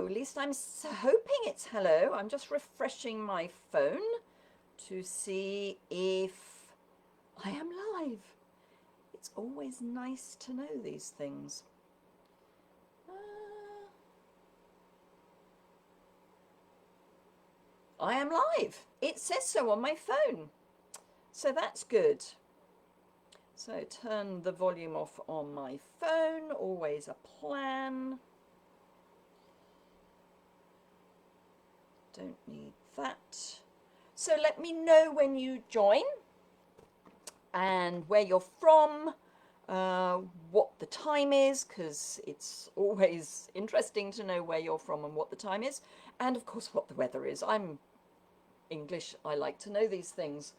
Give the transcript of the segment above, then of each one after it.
At least I'm hoping it's hello. I'm just refreshing my phone to see if I am live. It's always nice to know these things. I am live. It says so on my phone. So that's good. So turn the volume off on my phone, always a plan. Don't need that. So let me know when you join and where you're from, what the time is, because it's always interesting to know where you're from and what the time is, and of course what the weather is. I'm English, I like to know these things.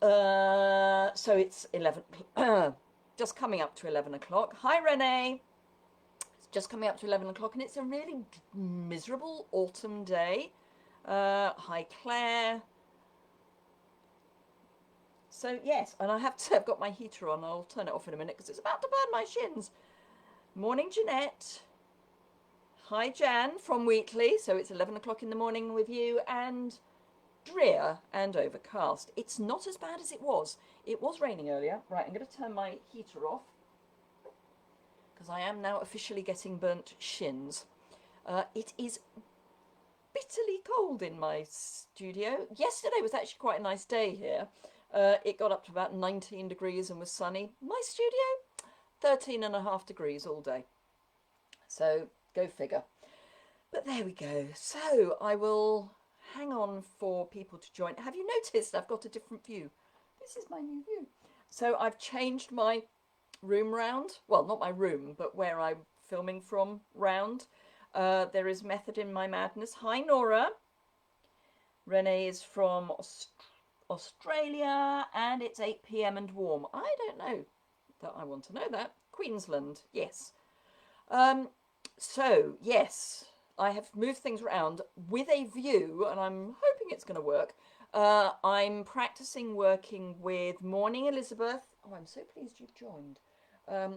So it's 11, just coming up to 11 o'clock. Hi Renee, it's just coming up to 11 o'clock and it's a really miserable autumn day. Hi Claire. So yes, and I've got my heater on. I'll turn it off in a minute because it's about to burn my shins. Morning Jeanette. Hi Jan from Wheatley. So it's 11 o'clock in the morning with you, and drear and overcast. It's not as bad as it was. It was raining earlier. Right, I'm going to turn my heater off because I am now officially getting burnt shins. It is bitterly cold in my studio. Yesterday was actually quite a nice day here. It got up to about 19 degrees and was sunny. My studio, 13.5 degrees all day. So go figure. But there we go. So I will hang on for people to join. Have you noticed I've got a different view? This is my new view. So I've changed my room round. Well, not my room, but where I'm filming from round. There is method in my madness. Hi, Nora. Renee is from Australia, and it's 8 p.m. and warm. I don't know that I want to know that. Queensland, yes. So, yes, I have moved things around with a view, and I'm hoping it's going to work. I'm practicing working with Morning Elizabeth. Oh, I'm so pleased you've joined.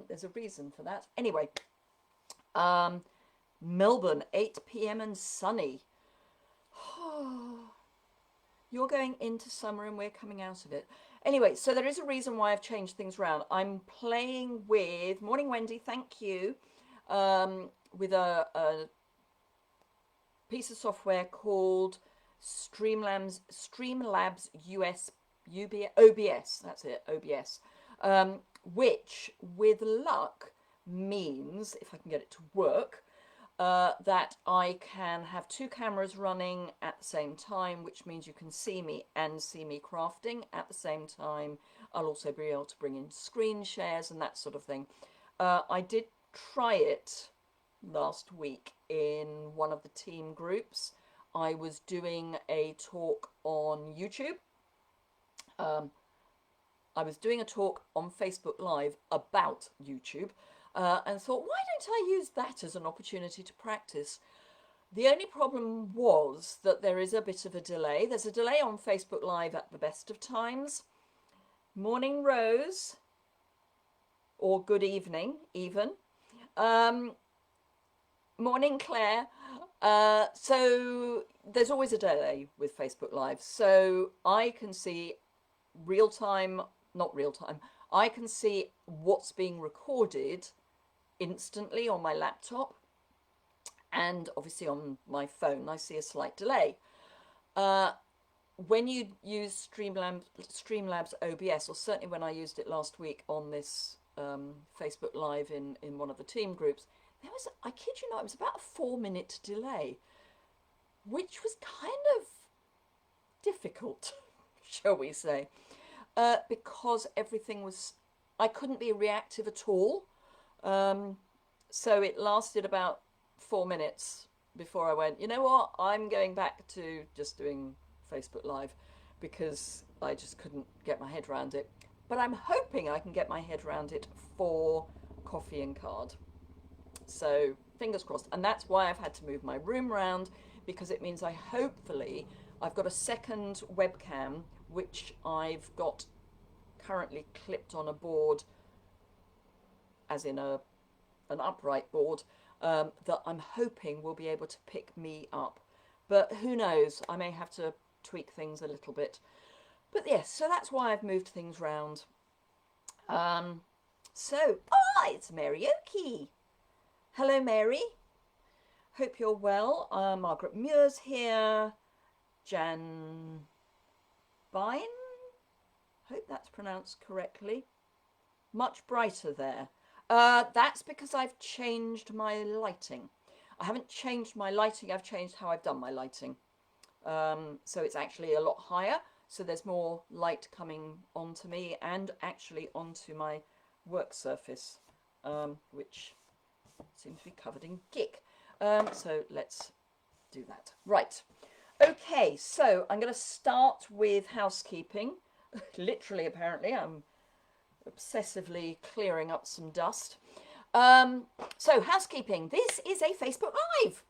There's a reason for that. Anyway, Melbourne, 8 p.m. and sunny. You're going into summer and we're coming out of it. Anyway, so there is a reason why I've changed things around. I'm playing with, morning Wendy, thank you, with a piece of software called Streamlabs OBS, that's it, OBS, which with luck means, if I can get it to work, that I can have two cameras running at the same time, which means you can see me and see me crafting at the same time. I'll also be able to bring in screen shares and that sort of thing. I did try it last week in one of the team groups. I was doing a talk on YouTube. I was doing a talk on Facebook Live about YouTube. And thought, why don't I use that as an opportunity to practice? The only problem was that there is a bit of a delay. There's a delay on Facebook Live at the best of times. Morning, Rose, or good evening, even. Morning, Claire. So there's always a delay with Facebook Live. So I can see real time, not real time, I can see what's being recorded instantly on my laptop, and obviously on my phone I see a slight delay. When you use Streamlabs OBS, or certainly when I used it last week on this Facebook Live in one of the team groups, there was, I kid you not, it was about a 4-minute delay, which was kind of difficult, shall we say, because everything was, I couldn't be reactive at all. So it lasted about 4 minutes before I went, you know what, I'm going back to just doing Facebook Live, because I just couldn't get my head around it. But I'm hoping I can get my head around it for Coffee and Card. So fingers crossed. And that's why I've had to move my room around, because it means I've got a second webcam, which I've got currently clipped on a board, as in an upright board, that I'm hoping will be able to pick me up. But who knows, I may have to tweak things a little bit. But yes, so that's why I've moved things round. It's Marioki. Hello, Mary. Hope you're well. Margaret Muir's here. Jan Bine. Hope that's pronounced correctly. Much brighter there. That's because I've changed my lighting. I haven't changed my lighting, I've changed how I've done my lighting. So it's actually a lot higher, so there's more light coming onto me and actually onto my work surface, which seems to be covered in gick. So let's do that. Right. Okay, so I'm going to start with housekeeping. Literally, apparently, I'm obsessively clearing up some dust. So housekeeping. This is a Facebook Live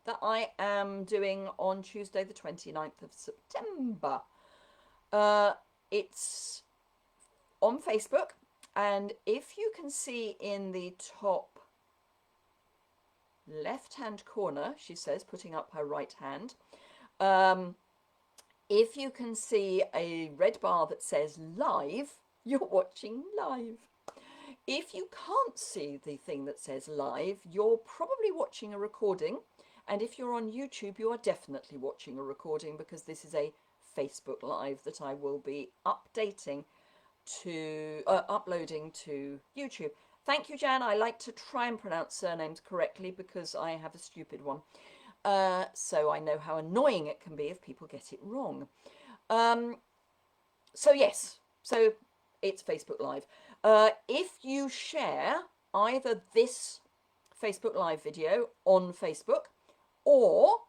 that I am doing on Tuesday the 29th of September. It's on Facebook, and if you can see in the top left-hand corner, she says, putting up her right hand, if you can see a red bar that says live, you're watching live. If you can't see the thing that says live, you're probably watching a recording. And if you're on YouTube, you are definitely watching a recording, because this is a Facebook Live that I will be updating to, uploading to YouTube. Thank you, Jan. I like to try and pronounce surnames correctly because I have a stupid one. So I know how annoying it can be if people get it wrong. So yes, so it's Facebook Live. If you share either this Facebook Live video on Facebook or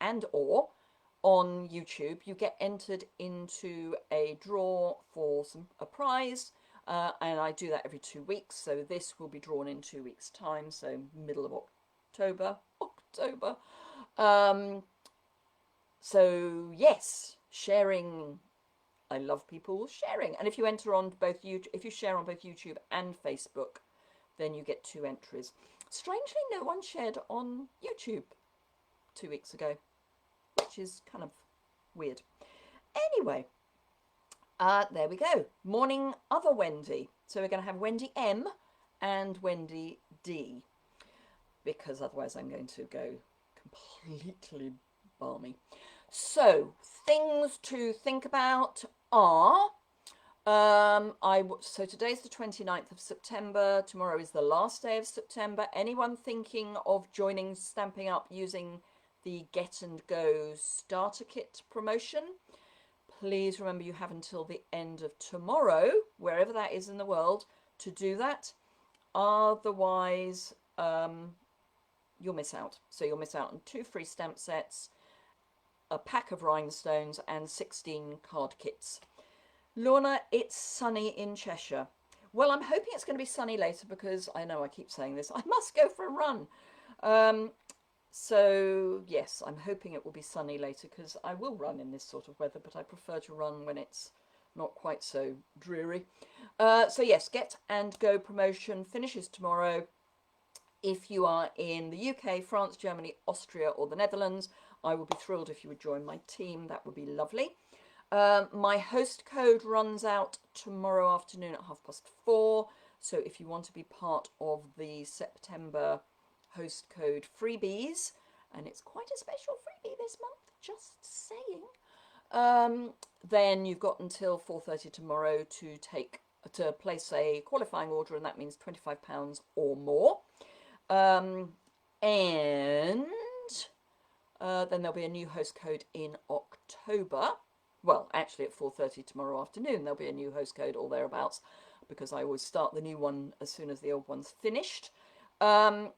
on YouTube, you get entered into a draw for a prize, and I do that every 2 weeks. So this will be drawn in 2 weeks' time, so middle of October. So yes, sharing. I love people sharing, and if you enter on both if you share on both YouTube and Facebook, then you get 2 entries. Strangely, no one shared on YouTube 2 weeks ago, which is kind of weird. Anyway, there we go. Morning other Wendy. So we're going to have Wendy M and Wendy D, because otherwise I'm going to go completely balmy. So things to think about are, so today's the 29th of September. Tomorrow is the last day of September. Anyone thinking of joining Stamping Up using the Get and Go starter kit promotion, please remember you have until the end of tomorrow, wherever that is in the world, to do that. Otherwise, you'll miss out. So you'll miss out on 2 free stamp sets, a pack of rhinestones, and 16 card kits. Lorna, it's sunny in Cheshire. Well, I'm hoping it's going to be sunny later, because I know I keep saying this, I must go for a run. So yes, I'm hoping it will be sunny later, because I will run in this sort of weather, but I prefer to run when it's not quite so dreary. So yes, Get and Go promotion finishes tomorrow. If you are in the UK, France, Germany, Austria, or the Netherlands, I would be thrilled if you would join my team. That would be lovely. My host code runs out tomorrow afternoon at 4:30. So if you want to be part of the September host code freebies, and it's quite a special freebie this month, just saying, then you've got until 4:30 tomorrow to place a qualifying order, and that means £25 or more. And then there'll be a new host code in October. Well, actually at 4:30 tomorrow afternoon, there'll be a new host code or thereabouts, because I always start the new one as soon as the old one's finished. And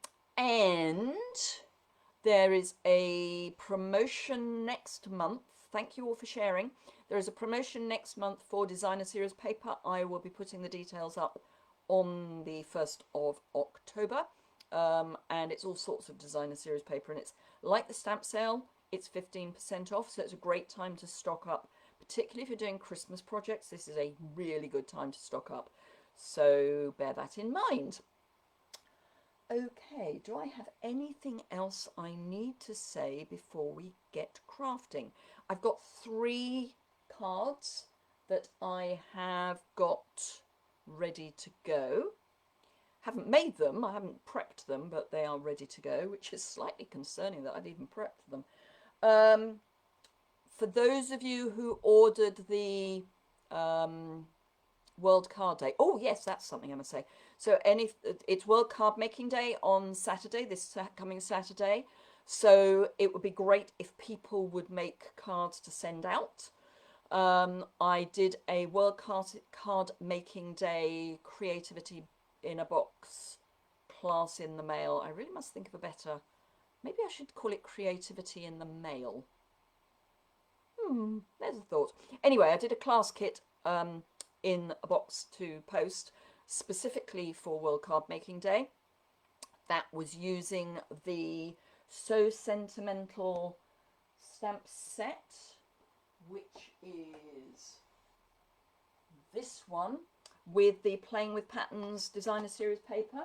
there is a promotion next month. Thank you all for sharing. There is a promotion next month for Designer Series paper. I will be putting the details up on the 1st of October. And it's all sorts of Designer Series paper, and it's like the stamp sale, it's 15% off, so it's a great time to stock up, particularly if you're doing Christmas projects. This is a really good time to stock up, so bear that in mind. Okay, do I have anything else I need to say before we get crafting? I've got 3 cards that I have got ready to go. Haven't made them, I haven't prepped them, but they are ready to go, which is slightly concerning that I'd even prepped them. For those of you who ordered the World Card Day. Oh yes, that's something I must say. So it's World Card Making Day on Saturday, this coming Saturday. So it would be great if people would make cards to send out. I did a World Card Making Day creativity in a box class in the mail. I really must think of a better. Maybe I should call it creativity in the mail. There's a thought. Anyway, I did a class kit in a box to post specifically for World Card Making Day. That was using the So Sentimental stamp set, which is this one with the Playing with Patterns Designer Series paper.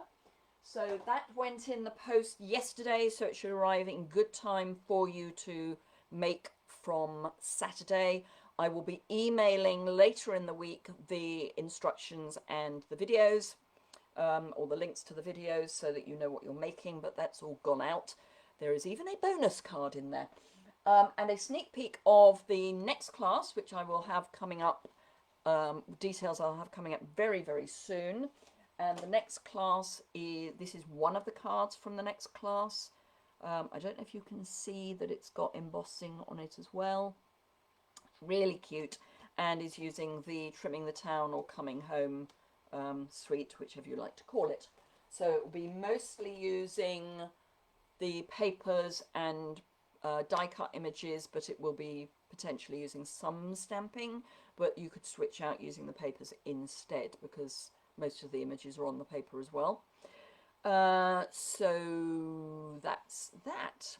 So that went in the post yesterday, so it should arrive in good time for you to make from Saturday. I will be emailing later in the week the instructions and the videos, or the links to the videos, so that you know what you're making, but that's all gone out. There is even a bonus card in there. And a sneak peek of the next class, which I will have coming up, details I'll have coming up very, very soon. And the next class this is one of the cards from the next class. I don't know if you can see that it's got embossing on it as well. Really cute, and is using the Trimming the Town or Coming Home suite, whichever you like to call it. So it will be mostly using the papers and die cut images, but it will be potentially using some stamping, but you could switch out using the papers instead, because most of the images are on the paper as well. So that's that.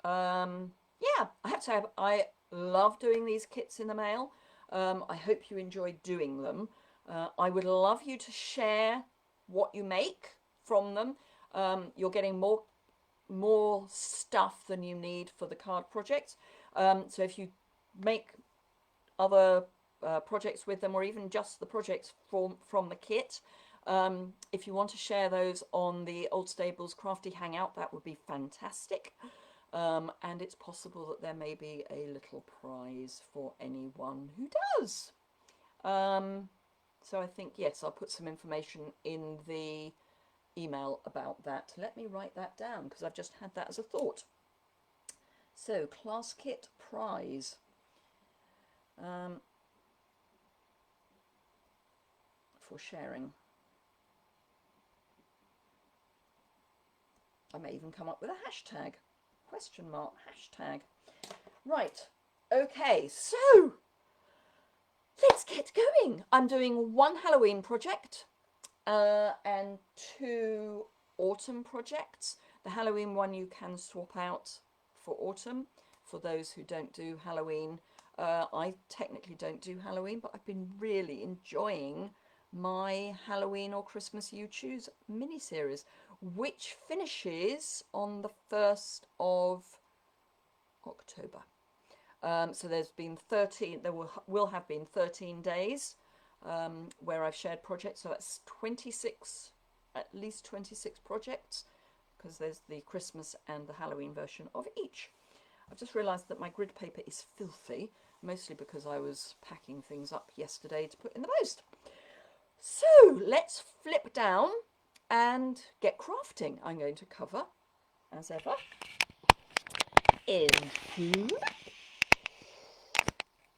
Yeah, I have to say, I love doing these kits in the mail. I hope you enjoy doing them. I would love you to share what you make from them. You're getting more stuff than you need for the card project. So if you make other projects with them, or even just the projects from the kit, if you want to share those on the Old Stables Crafty Hangout, that would be fantastic. And it's possible that there may be a little prize for anyone who does. So I think, yes, I'll put some information in the email about that. Let me write that down, because I've just had that as a thought. So, class kit prize. For sharing. I may even come up with a hashtag. Question mark hashtag. Right. Okay, so let's get going. I'm doing 1 Halloween project and 2 autumn projects. The Halloween one you can swap out for autumn for those who don't do Halloween. I technically don't do Halloween, but I've been really enjoying my Halloween or Christmas You Choose mini-series, which finishes on the 1st of October. So there's been 13, there will have been 13 days where I've shared projects, so that's 26, at least 26 projects, because there's the Christmas and the Halloween version of each. I've just realised that my grid paper is filthy, mostly because I was packing things up yesterday to put in the post. So let's flip down and get crafting. I'm going to cover, as ever, in food.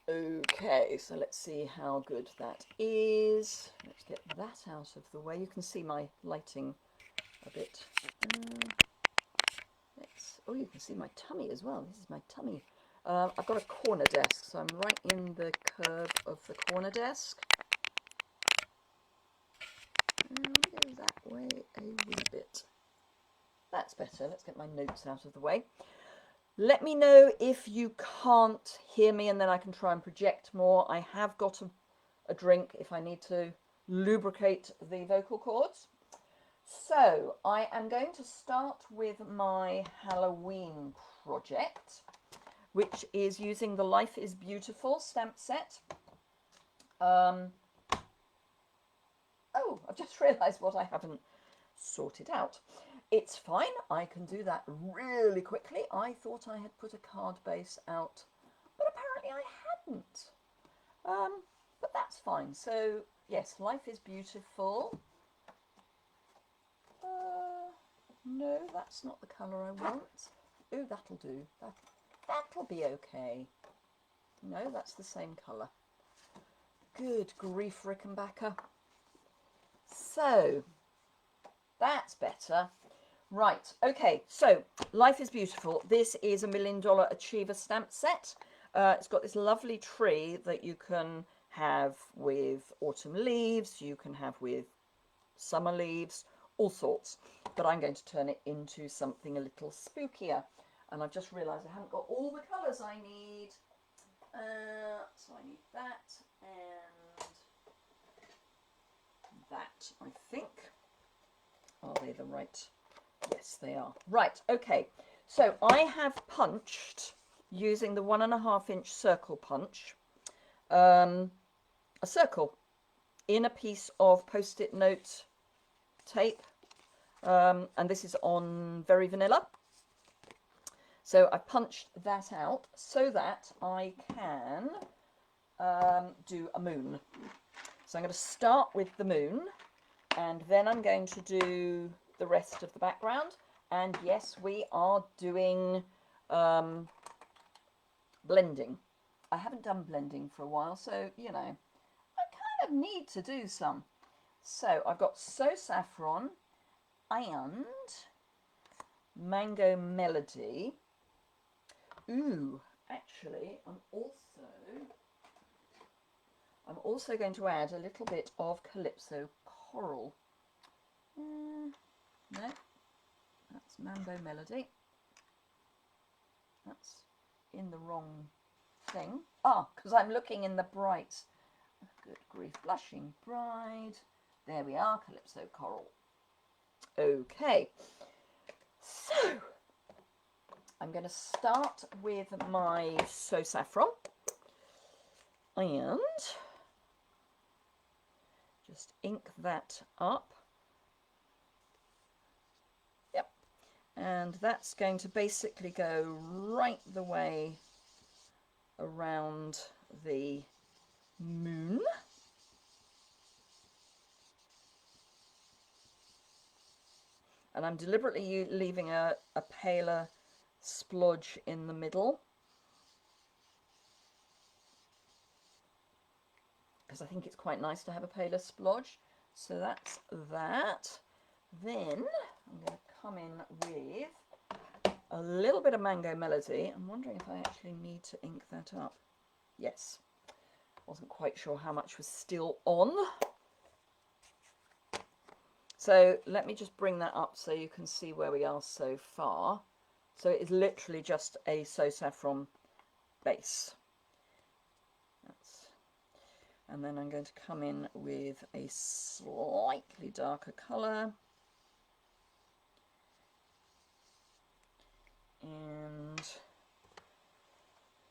Okay, so let's see how good that is. Let's get that out of the way. You can see my lighting a bit. Oh, you can see my tummy as well. This is my tummy. I've got a corner desk, so I'm right in the curve of the corner desk. Go that way a wee bit. That's better. Let's get my notes out of the way. Let me know if you can't hear me, and then I can try and project more. I have got a drink if I need to lubricate the vocal cords. So I am going to start with my Halloween project, which is using the Life is Beautiful stamp set. Oh, I've just realised what I haven't sorted out. It's fine, I can do that really quickly. I thought I had put a card base out, but apparently I hadn't. But that's fine. So yes, Life is Beautiful. No, that's not the colour I want. Ooh, that'll do. That'll be okay. No, that's the same colour. Good grief, Rickenbacker. So, that's better. Right, okay, so Life is Beautiful. This is a $1 Million Achiever stamp set. It's got this lovely tree that you can have with autumn leaves, you can have with summer leaves, all sorts. But I'm going to turn it into something a little spookier. And I've just realised I haven't got all the colours I need. So I need that and that, I think. Are they the right? Yes, they are. Right, okay. So I have punched, using the 1.5 inch circle punch, a circle in a piece of post-it note tape. And this is on Very Vanilla. So I punched that out so that I can do a moon. So I'm going to start with the moon, and then I'm going to do the rest of the background. And yes, we are doing blending. I haven't done blending for a while, so, you know, I kind of need to do some. So I've got So Saffron and Mango Melody. Ooh, actually, I'm also going to add a little bit of Calypso Coral. No, that's Mango Melody. That's in the wrong thing. Ah, because I'm looking in the bright. Good grief, Blushing Bride. There we are, Calypso Coral. Okay, so I'm going to start with my So Saffron and just ink that up. Yep, and that's going to basically go right the way around the moon. And I'm deliberately leaving a paler splodge in the middle, because I think it's quite nice to have a paler splodge. So that's that. Then I'm going to come in with a little bit of Mango Melody. I'm wondering if I actually need to ink that up. Yes, wasn't quite sure how much was still on. So let me just bring that up so you can see where we are so far. So it is literally just a So Saffron base. And then I'm going to come in with a slightly darker colour. And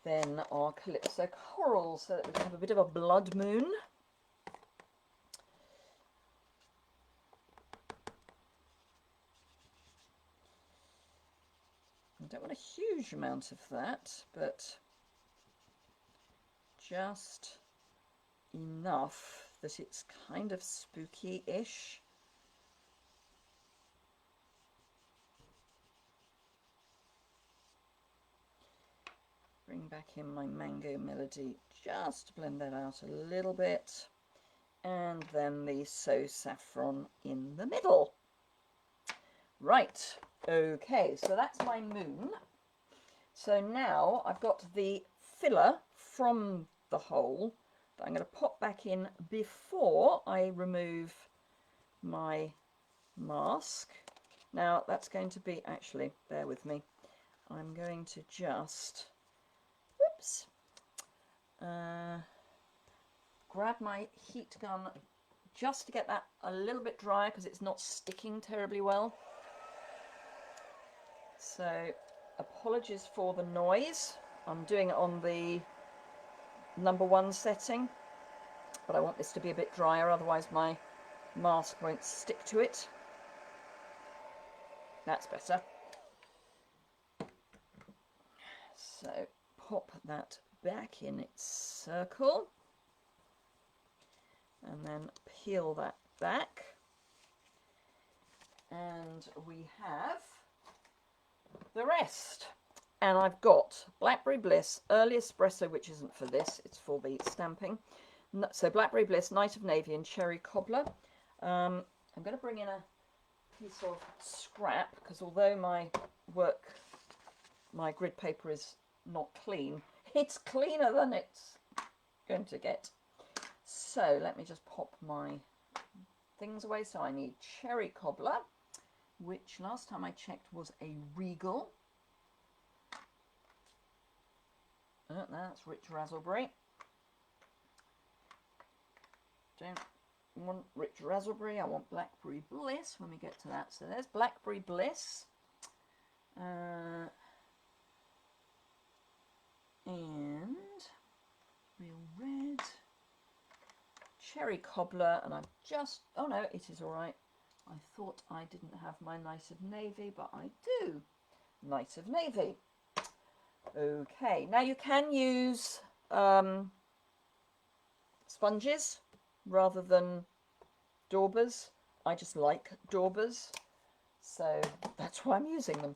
then our Calypso Coral, so that we can have a bit of a blood moon. I don't want a huge amount of that, but just enough that it's kind of spooky-ish. Bring back in my Mango Melody, just blend that out a little bit, and then the So Saffron in the middle. Right, okay, so that's my moon. So now I've got the filler from the hole that I'm going to pop back in before I remove my mask. Now that's going to be, actually, bear with me, I'm going to just, whoops, grab my heat gun just to get that a little bit drier because it's not sticking terribly well. So apologies for the noise. I'm doing it on the #1 setting, but I want this to be a bit drier, otherwise my mask won't stick to it. That's better. So pop that back in its circle and then peel that back, and we have the rest. And I've got Blackberry Bliss Early Espresso, which isn't for this, it's for the stamping. So Blackberry Bliss Night of Navy and Cherry Cobbler. I'm going to bring in a piece of scrap because although my grid paper is not clean, it's cleaner than it's going to get. So let me just pop my things away. So I need Cherry Cobbler, which last time I checked was a Regal. That's Rich Raspberry. Don't want Rich Raspberry, I want Blackberry Bliss when we get to that. So there's Blackberry Bliss. And Real Red. Cherry Cobbler, and I've just, oh no, it is alright. I thought I didn't have my Night of Navy, but I do. Night of Navy. Okay, now you can use sponges rather than daubers. I just like daubers, so that's why I'm using them.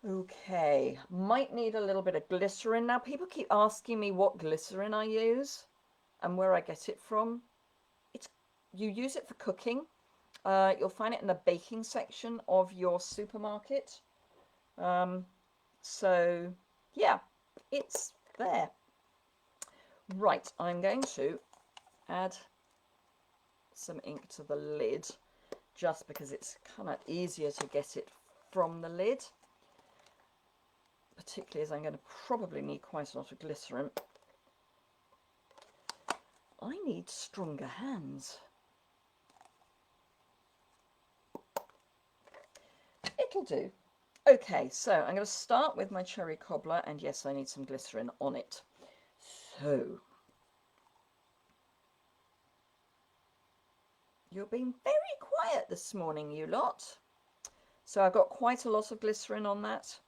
Okay, might need a little bit of glycerin. Now people keep asking me what glycerin I use and where I get it from. You use it for cooking. You'll find it in the baking section of your supermarket. So yeah, it's there. Right, I'm going to add some ink to the lid just because it's kind of easier to get it from the lid, particularly as I'm going to probably need quite a lot of glycerin. I need stronger hands. It'll do. Okay, so I'm going to start with my Cherry Cobbler, and yes, I need some glycerin on it. So, you're being very quiet this morning, you lot. So I've got quite a lot of glycerin on that.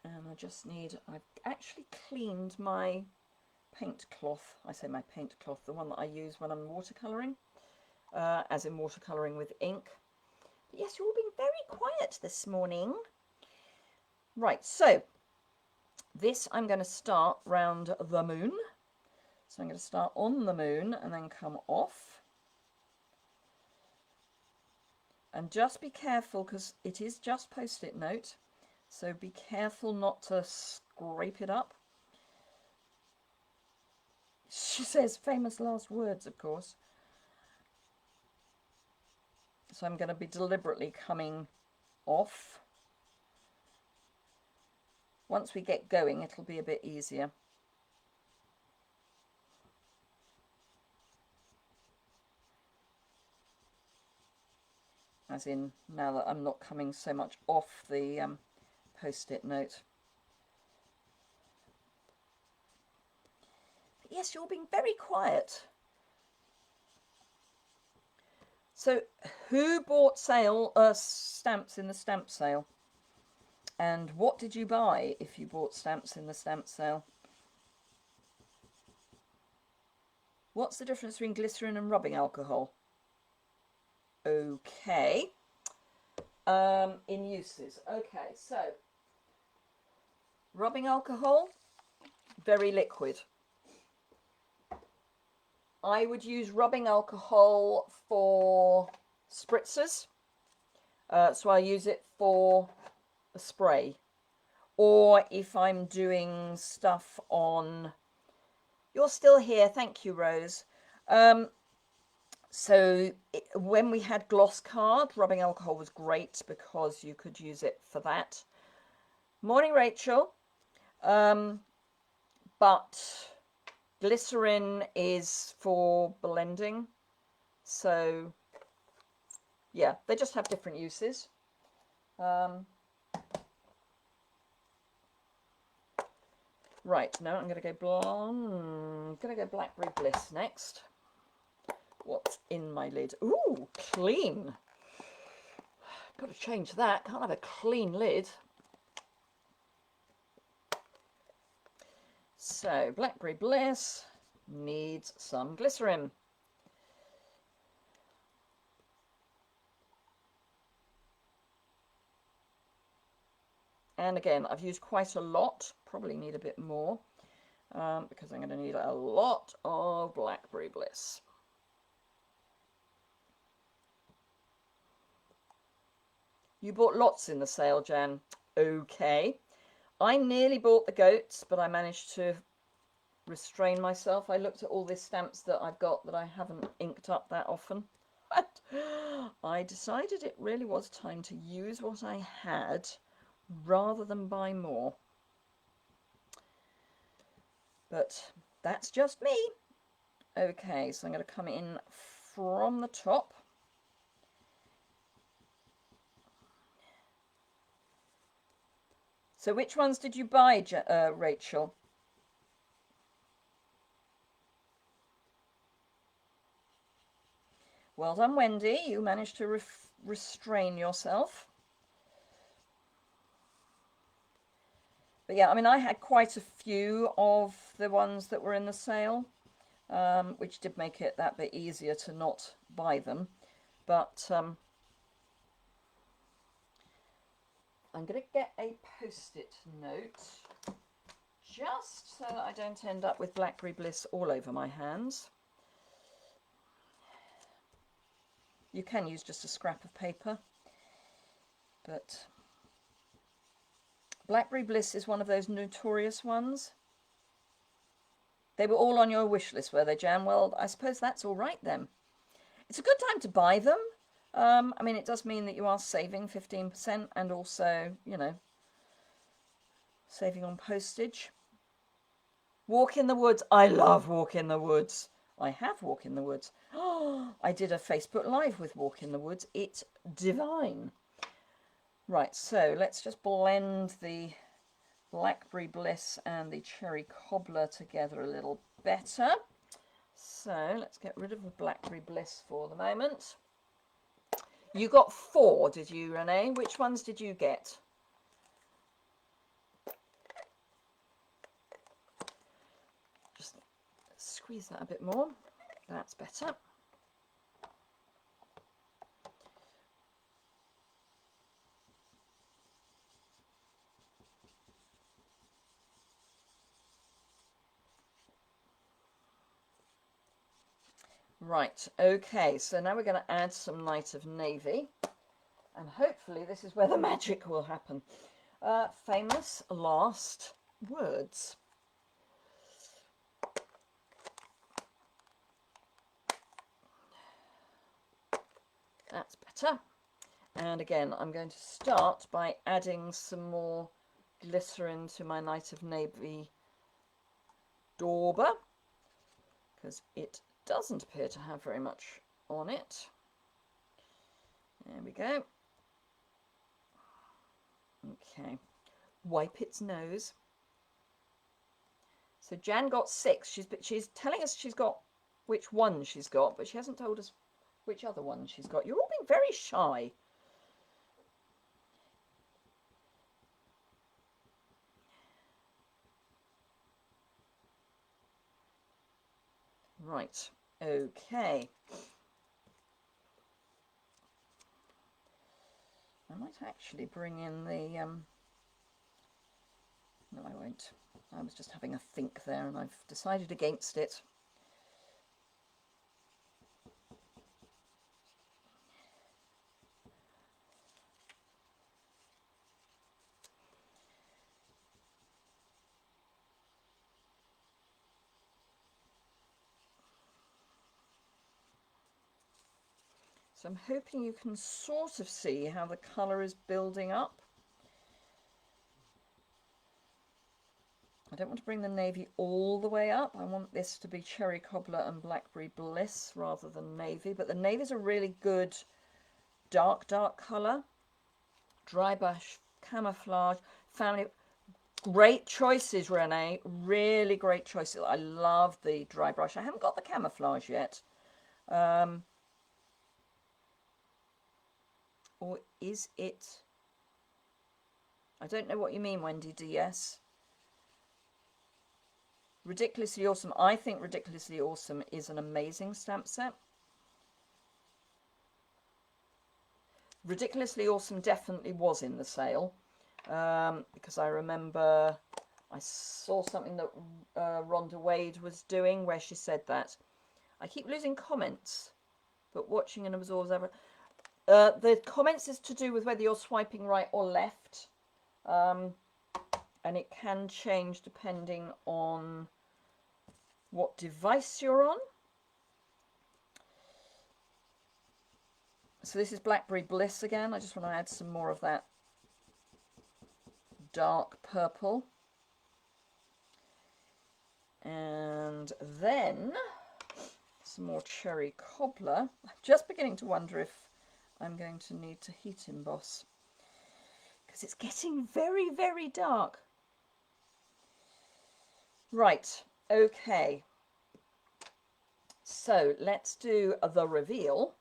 And I just need, I've actually cleaned my paint cloth. I say my paint cloth, the one that I use when I'm watercolouring. As in watercolouring with ink. But yes, you're all being very quiet this morning. Right, so this I'm going to start round the moon. So I'm going to start on the moon and then come off. And just be careful because it is just post-it note. So be careful not to scrape it up. She says famous last words, of course. So I'm going to be deliberately coming off. Once we get going, it'll be a bit easier. As in, now that I'm not coming so much off the post-it note. But yes, you're being very quiet. So, who bought stamps in the stamp sale? And what did you buy if you bought stamps in the stamp sale? What's the difference between glycerin and rubbing alcohol? Okay. In uses. Okay, so rubbing alcohol, very liquid. I would use rubbing alcohol for spritzers. So I use it for a spray. Or if I'm doing stuff on... You're still here. Thank you, Rose. When we had gloss card, rubbing alcohol was great because you could use it for that. Morning, Rachel. but glycerin is for blending. So yeah, they just have different uses. Right, now I'm going to go Blackberry Bliss next. What's in my lid? Ooh, clean. Got to change that. Can't have a clean lid. So, Blackberry Bliss needs some glycerin. And again, I've used quite a lot. Probably need a bit more because I'm going to need a lot of Blackberry Bliss. You bought lots in the sale, Jan. Okay. I nearly bought the goats, but I managed to restrain myself. I looked at all the stamps that I've got that I haven't inked up that often. But I decided it really was time to use what I had rather than buy more. But that's just me. Okay, so I'm going to come in from the top. So which ones did you buy, Rachel? Well done, Wendy. You managed to restrain yourself. But yeah, I mean, I had quite a few of the ones that were in the sale, which did make it that bit easier to not buy them. But I'm going to get a post-it note just so that I don't end up with Blackberry Bliss all over my hands. You can use just a scrap of paper, but Blackberry Bliss is one of those notorious ones. They were all on your wish list, were they, Jan? Well, I suppose that's all right then. It's a good time to buy them. I mean, it does mean that you are saving 15% and also, you know, saving on postage. Walk in the Woods. I love Walk in the Woods. I have Walk in the Woods. Oh, I did a Facebook Live with Walk in the Woods. It's divine. Right, so let's just blend the Blackberry Bliss and the Cherry Cobbler together a little better. So let's get rid of the Blackberry Bliss for the moment. You got 4, did you, Renee? Which ones did you get? Just squeeze that a bit more. That's better. Right, okay, so now we're going to add some Night of Navy, and hopefully this is where the magic will happen. Famous last words. That's better. And again, I'm going to start by adding some more glycerin to my Night of Navy dauber, because it doesn't appear to have very much on it. There we go. Okay, wipe its nose. So Jan got 6. She's telling us she's got which one she's got, but she hasn't told us which other one she's got. You're all being very shy. Right, okay. I might actually bring in the, no I won't. I was just having a think there and I've decided against it. So I'm hoping you can sort of see how the colour is building up. I don't want to bring the navy all the way up. I want this to be Cherry Cobbler and Blackberry Bliss rather than navy. But the navy is a really good dark colour. Dry brush, camouflage, family. Great choices, Renee. Really great choices. I love the dry brush. I haven't got the camouflage yet. Or is it? I don't know what you mean, Wendy DS. Ridiculously Awesome. I think Ridiculously Awesome is an amazing stamp set. Ridiculously Awesome definitely was in the sale, because I remember I saw something that Rhonda Wade was doing where she said that. I keep losing comments, but watching and absorbs ever. The comments is to do with whether you're swiping right or left, and it can change depending on what device you're on. So this is Blackberry Bliss again. I just want to add some more of that dark purple. And then some more Cherry Cobbler. I'm just beginning to wonder if I'm going to need to heat emboss, because it's getting very, very dark. Right, okay. So let's do the reveal.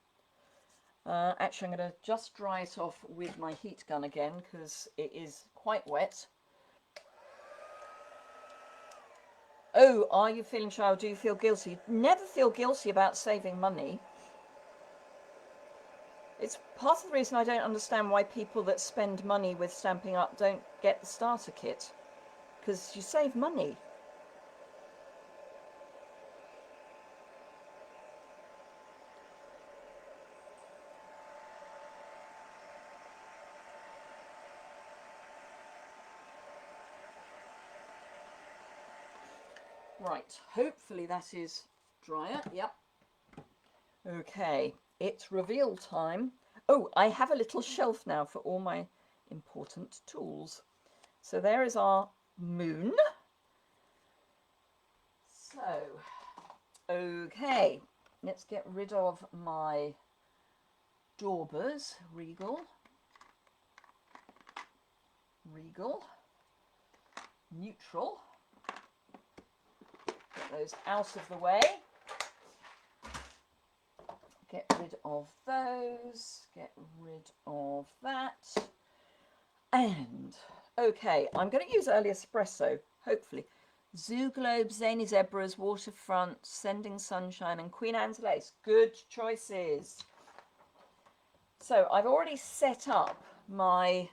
Actually, I'm going to just dry it off with my heat gun again, because it is quite wet. Oh, are you feeling shy, or do you feel guilty? Never feel guilty about saving money. It's part of the reason I don't understand why people that spend money with Stampin' Up don't get the starter kit, because you save money. Right, hopefully that is drier. Yep. Okay, it's reveal time. Oh, I have a little shelf now for all my important tools. So there is our moon. So, okay, let's get rid of my daubers. Regal, neutral. Get those out of the way. Get rid of those. Get rid of that. And, okay, I'm going to use early espresso, hopefully. Zoo Globe, Zany Zebras, Waterfront, Sending Sunshine, and Queen Anne's Lace. Good choices. So I've already set up my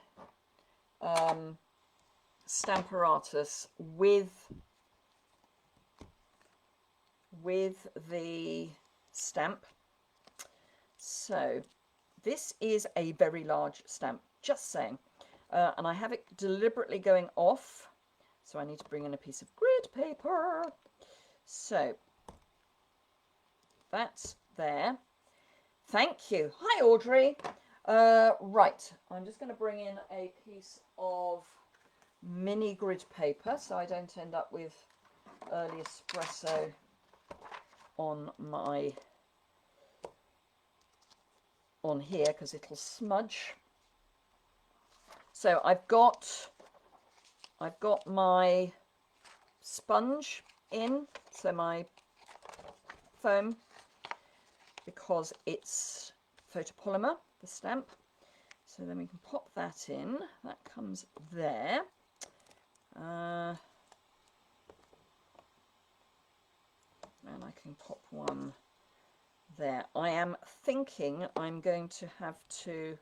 Stamparatus with the stamp. So this is a very large stamp, just saying. And I have it deliberately going off. So I need to bring in a piece of grid paper. So that's there. Thank you. Hi, Audrey. Right, I'm just going to bring in a piece of mini grid paper so I don't end up with early espresso on here, because it'll smudge. So I've got my sponge in, so my foam, because it's photopolymer, the stamp. So then we can pop that in. That comes there. And I can pop one there. I am thinking I'm going to have to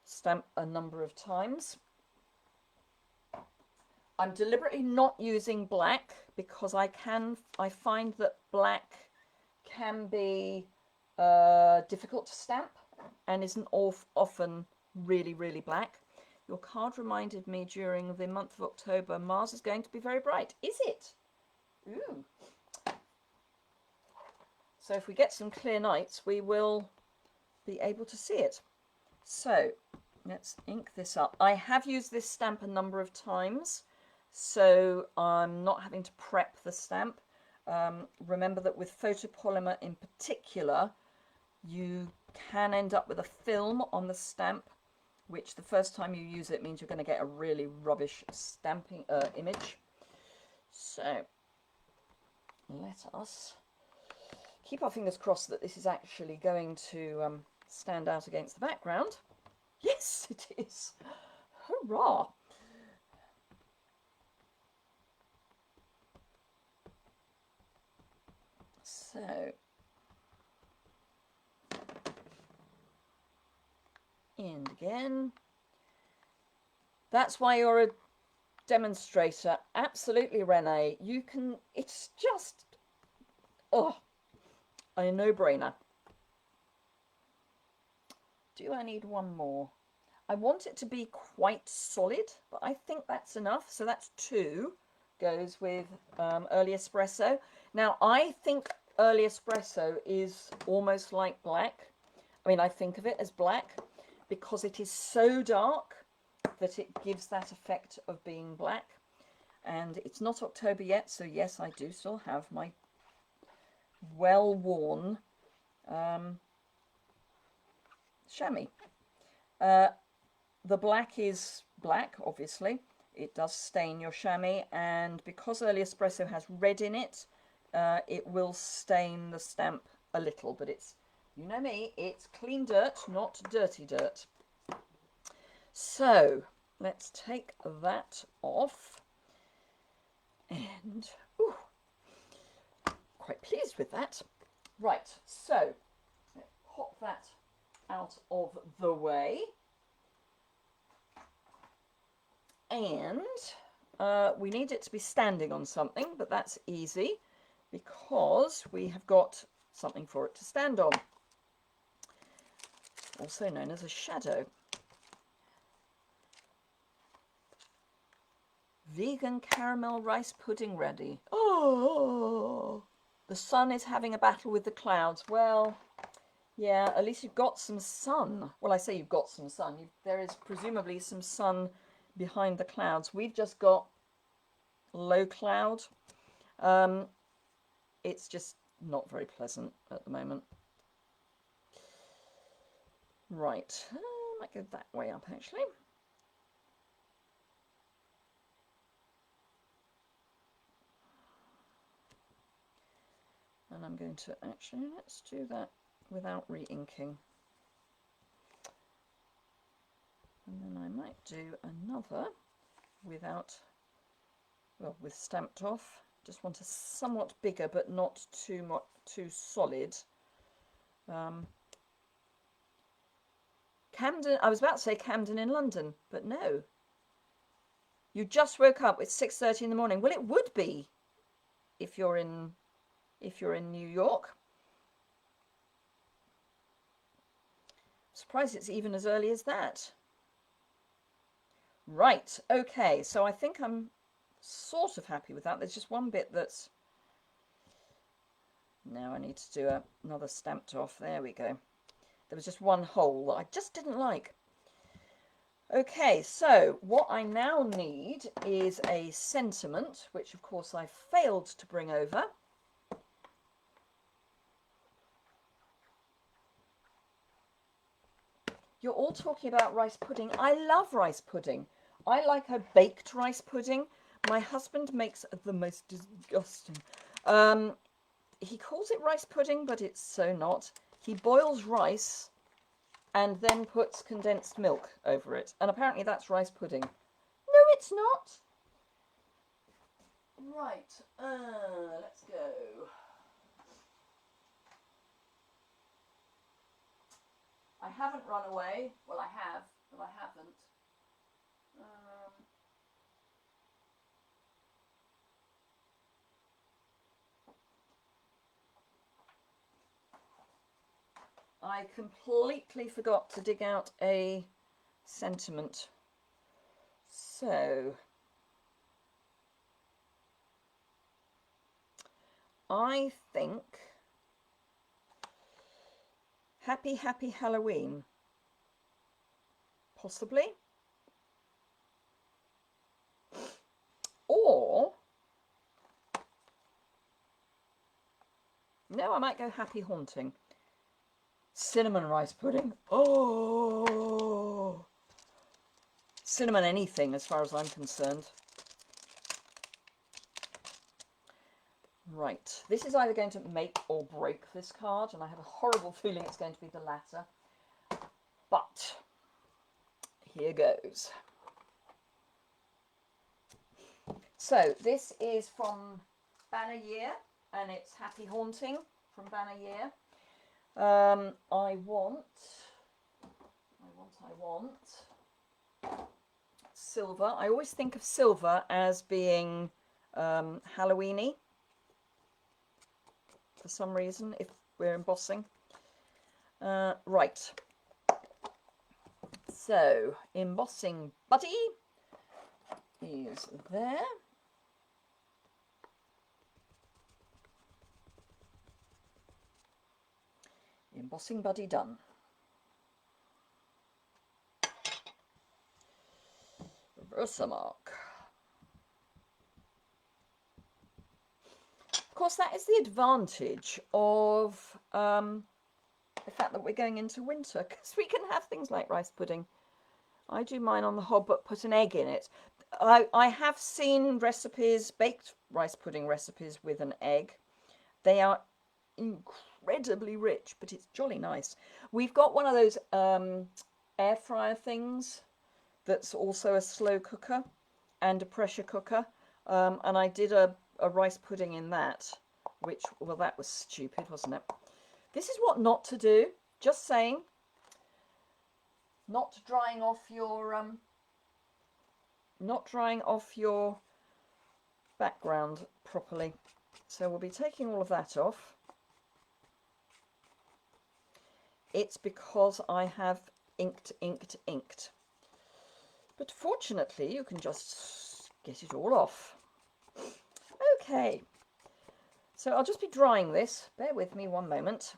stamp a number of times. I'm deliberately not using black because I find that black can be difficult to stamp and isn't often really, really black. Your card reminded me during the month of October, Mars is going to be very bright. Is it? Ooh. So if we get some clear nights, we will be able to see it. So let's ink this up. I have used this stamp a number of times, so I'm not having to prep the stamp. Remember that with photopolymer in particular, you can end up with a film on the stamp, which the first time you use it means you're going to get a really rubbish stamping image. So let us keep our fingers crossed that this is actually going to stand out against the background. Yes, it is. Hurrah! So, and again. That's why you're a demonstrator. Absolutely, Renee. You can, it's just, oh, a no-brainer. Do I need one more? I want it to be quite solid, but I think that's enough. So that's 2 goes with early espresso. Now, I think early espresso is almost like black. I mean, I think of it as black because it is so dark that it gives that effect of being black. And it's not October yet, so yes, I do still have my well-worn chamois. The black is black, obviously. It does stain your chamois, and because early espresso has red in it, it will stain the stamp a little, but it's, you know me, it's clean dirt, not dirty dirt. So let's take that off, and ooh, quite pleased with that. Right, so let's pop that out of the way, and we need it to be standing on something, but that's easy because we have got something for it to stand on, also known as a shadow. Vegan caramel rice pudding ready. Oh, the sun is having a battle with the clouds. Well, yeah, at least you've got some sun. Well, I say you've got some sun. There is presumably some sun behind the clouds. We've just got low cloud. It's just not very pleasant at the moment. Right, I might go that way up actually. And I'm going to actually, let's do that without re-inking. And then I might do another without, well, with stamped off. Just want a somewhat bigger, but not too solid. Camden, I was about to say Camden in London, but no. You just woke up, it's 6:30 in the morning. Well, it would be if you're in New York. I'm surprised it's even as early as that. Right, okay, so I think I'm sort of happy with that. There's just one bit that's, now I need to do another stamped off. There we go. There was just one hole that I just didn't like. Okay, so what I now need is a sentiment, which of course I failed to bring over. You're all talking about rice pudding. I love rice pudding. I like a baked rice pudding. My husband makes the most disgusting. He calls it rice pudding, but it's so not. He boils rice and then puts condensed milk over it. And apparently that's rice pudding. No, it's not. Right, let's go. I haven't run away. Well, I have, but I haven't. I completely forgot to dig out a sentiment. So I think Happy Happy Halloween, possibly. know, I might go happy haunting. Cinnamon rice pudding. Oh, cinnamon anything as far as I'm concerned. Right, this is either going to make or break this card, and I have a horrible feeling it's going to be the latter. But here goes. So this is from Banner Year, and it's Happy Haunting from Banner Year. I want silver. I always think of silver as being Halloweeny for some reason if we're embossing. Right. So embossing buddy is there. Embossing buddy done. Versamark. Of course, that is the advantage of the fact that we're going into winter, because we can have things like rice pudding. I do mine on the hob, but put an egg in it. I have seen recipes, baked rice pudding recipes with an egg. They are incredibly rich, but it's jolly nice. We've got one of those air fryer things that's also a slow cooker and a pressure cooker, and I did a rice pudding in that, which, well, that was stupid, wasn't it? This is what not to do, just saying. Not drying off your background properly. So we'll be taking all of that off. It's because I have inked. But fortunately, you can just get it all off. Okay. So I'll just be drying this. Bear with me one moment.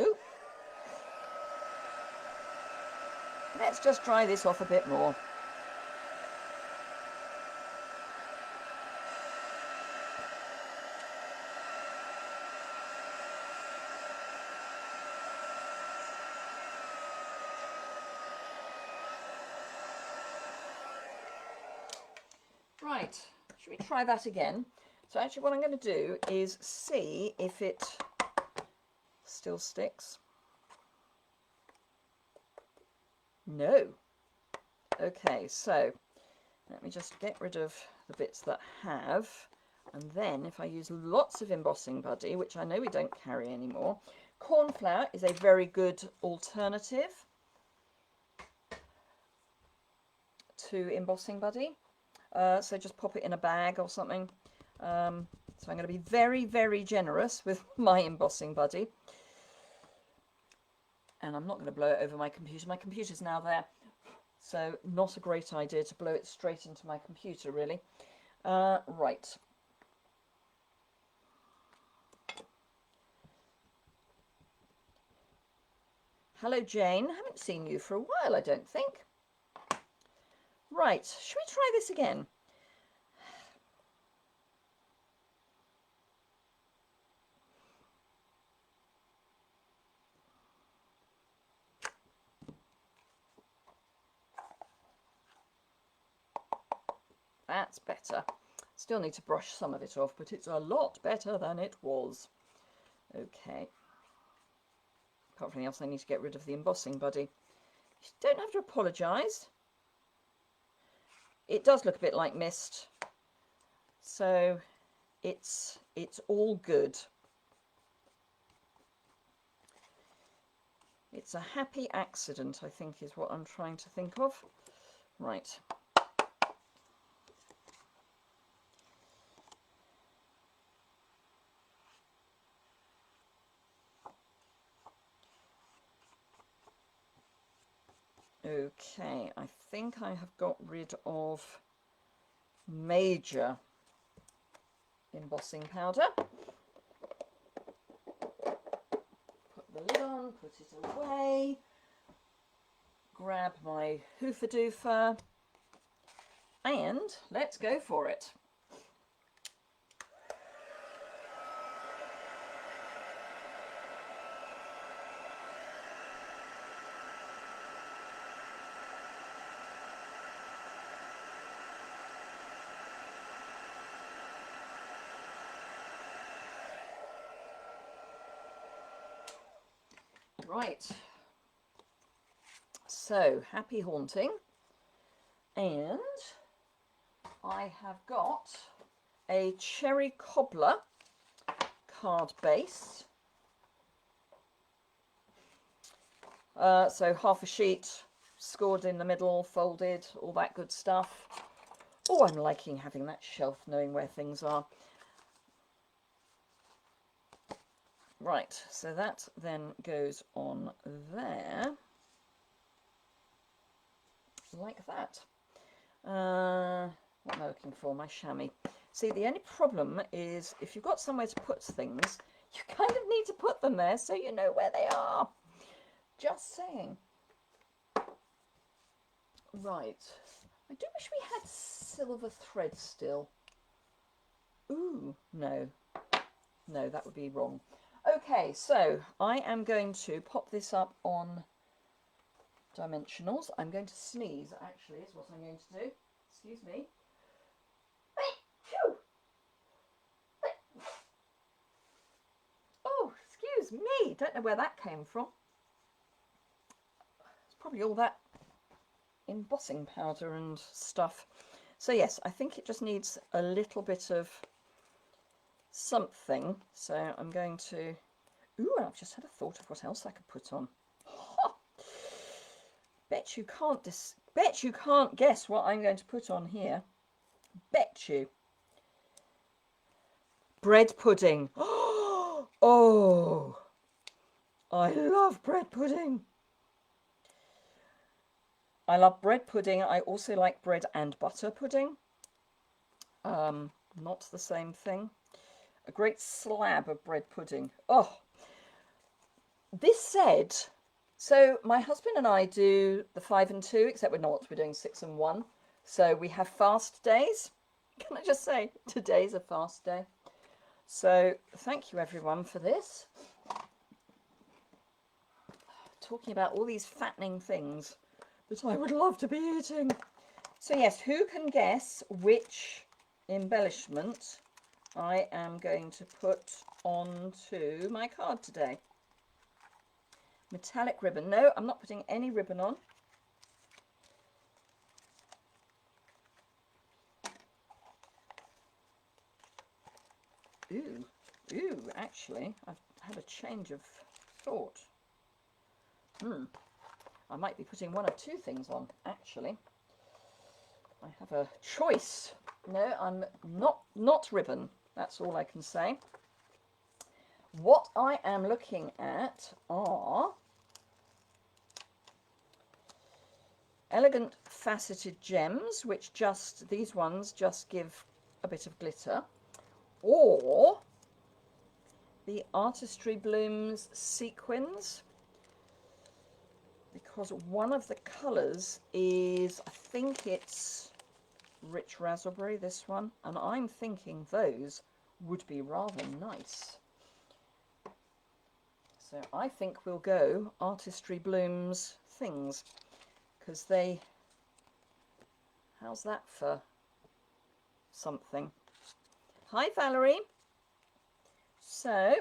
Ooh. Let's just dry this off a bit more. Right, should we try that again? So actually what I'm going to do is see if it still sticks. No. Okay, so let me just get rid of the bits that have, and then if I use lots of embossing buddy, which I know we don't carry anymore, corn flour is a very good alternative to embossing buddy. So just pop it in a bag or something. So I'm going to be very, very generous with my embossing buddy. And I'm not going to blow it over my computer. My computer's now there. So not a great idea to blow it straight into my computer, really. Right. Hello, Jane. Haven't seen you for a while, I don't think. Right, should we try this again? That's better. Still need to brush some of it off, but it's a lot better than it was. Okay. Apart from anything else, I need to get rid of the embossing buddy. You don't have to apologise. It does look a bit like mist, so it's all good. It's a happy accident, I think, is what I'm trying to think of. Right. Okay, I think I have got rid of major embossing powder. Put the lid on, put it away, grab my hoofer-doofer, And let's go for it. Right, so happy haunting, and I have got a cherry cobbler card base, so half a sheet, scored in the middle, folded, all that good stuff. Oh, I'm liking having that shelf, knowing where things are. Right, so that then goes on there, like that. What am I looking for? My chamois. See, the only problem is if you've got somewhere to put things, you kind of need to put them there so you know where they are. Just saying. Right. I do wish we had silver thread still. Ooh, no. No, that would be wrong. Okay, so I am going to pop this up on dimensionals. I'm going to sneeze, actually, is what I'm going to do. Excuse me. Oh, excuse me. Don't know where that came from. It's probably all that embossing powder and stuff. So yes, I think it just needs a little bit of something. So I'm going to... Ooh, I've just had a thought of what else I could put on. Ha! Bet you can't guess what I'm going to put on here. Bet you. Bread pudding. Oh, I love bread pudding. I love bread pudding. I also like bread and butter pudding. Not the same thing. A great slab of bread pudding. Oh, this said, so my husband and I do the 5 and 2, except we're not. We're doing 6 and 1. So we have fast days. Can I just say, today's a fast day. So thank you everyone for this. Talking about all these fattening things that I would love to be eating. So yes, who can guess which embellishment I am going to put onto my card today? Metallic ribbon. No, I'm not putting any ribbon on. Ooh, actually, I've had a change of thought. I might be putting one of two things on, actually. I have a choice. No, I'm not ribbon. That's all I can say. What I am looking at are elegant faceted gems, which these ones just give a bit of glitter, or the Artistry Blooms sequins, because one of the colours is, I think it's rich raspberry, this one, and I'm thinking those would be rather nice. So I think we'll go Artistry Blooms things, because they, how's that for something? Hi Valerie. So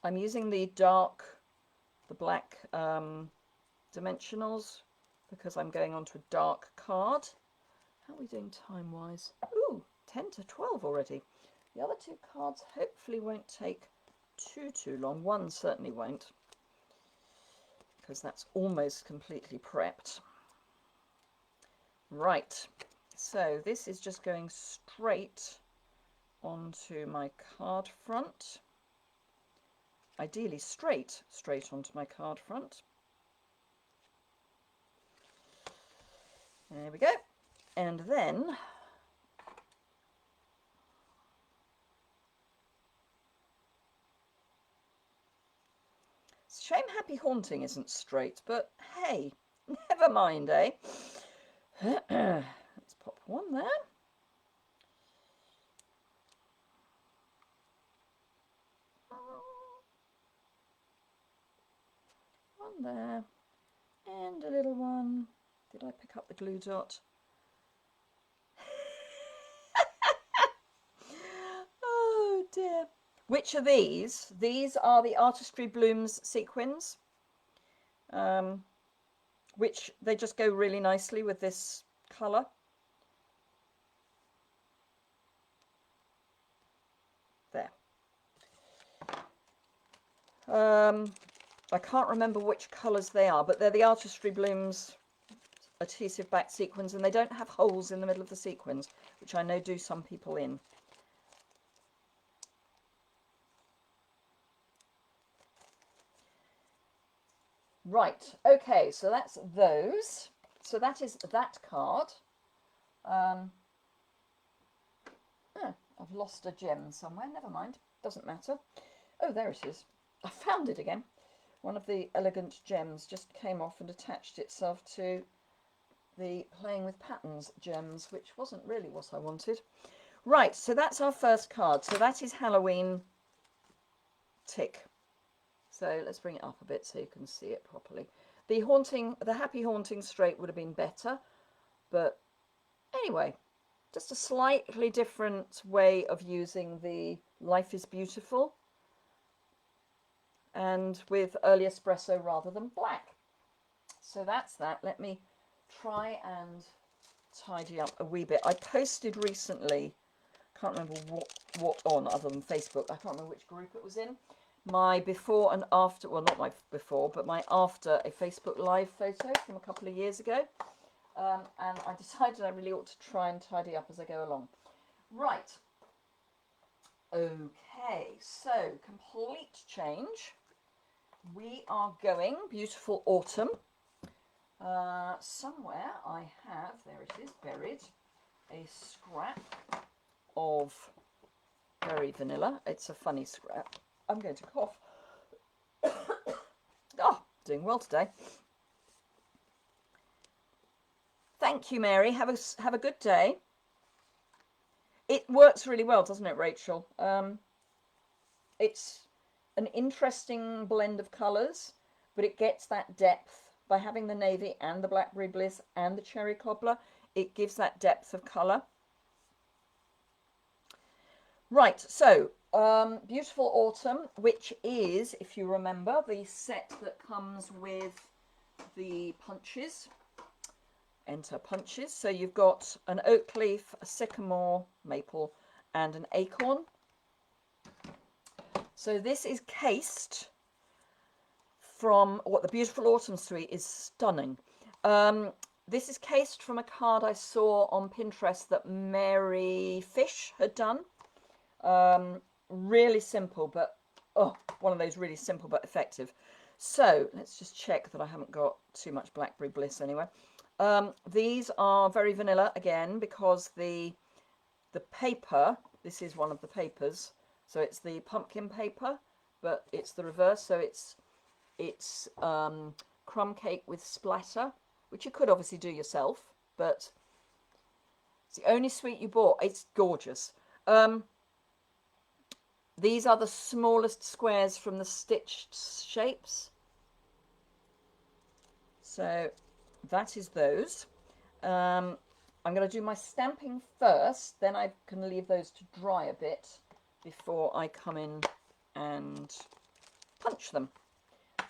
I'm using the black dimensionals because I'm going on to a dark card. How are we doing time wise? Ooh, 10 to 12 already. The other two cards hopefully won't take too long. One certainly won't, because that's almost completely prepped. Right, so this is just going straight onto my card front. Ideally straight onto my card front. There we go. And then it's a shame Happy Haunting isn't straight, but hey, never mind, eh? One there. One there. And a little one. Did I pick up the glue dot? Oh dear. Which are these? These are the Artistry Blooms sequins, which they just go really nicely with this colour. There. I can't remember which colours they are, but they're the Artistry Blooms adhesive back sequins, and they don't have holes in the middle of the sequins, which I know do some people in. Right, okay, so that's those. So that is that card. Oh, I've lost a gem somewhere, never mind, doesn't matter. Oh, there it is. I found it again. One of the elegant gems just came off and attached itself to the playing with patterns gems, which wasn't really what I wanted. Right, so that's our first card. So that is Halloween tick. So let's bring it up a bit so you can see it properly. The Happy Haunting straight would have been better, but anyway, just a slightly different way of using the Life is Beautiful, and with early espresso rather than black. So that's that. Let me try and tidy up a wee bit. I posted recently, can't remember what on other than Facebook, I can't remember which group it was in, my before and after, well not my before, but my after a Facebook Live photo from a couple of years ago. And I decided I really ought to try and tidy up as I go along. Right. Okay, so complete change. We are going Beautiful Autumn. Somewhere I have, there it is, buried, a scrap of Berry Vanilla. It's a funny scrap. I'm going to cough. Oh, doing well today. Thank you, Mary. Have a good day. It works really well, doesn't it, Rachel? It's an interesting blend of colours, but it gets that depth by having the navy and the Blackberry Bliss and the Cherry Cobbler. It gives that depth of colour. Right, so Beautiful Autumn, which is, if you remember, the set that comes with the punches. Enter punches. So you've got an oak leaf, a sycamore, maple, and an acorn. So this is cased from what the Beautiful Autumn Suite is stunning. This is cased from a card I saw on Pinterest that Mary Fish had done. Really simple, but one of those really simple but effective. So let's just check that I haven't got too much Blackberry Bliss anywhere. These are very vanilla again, because the paper, this is one of the papers, so it's the pumpkin paper, but it's the reverse, so it's crumb cake with splatter, which you could obviously do yourself, but it's the only suite you bought. It's gorgeous. These are the smallest squares from the stitched shapes. So that is those. I'm going to do my stamping first, then I can leave those to dry a bit before I come in and punch them.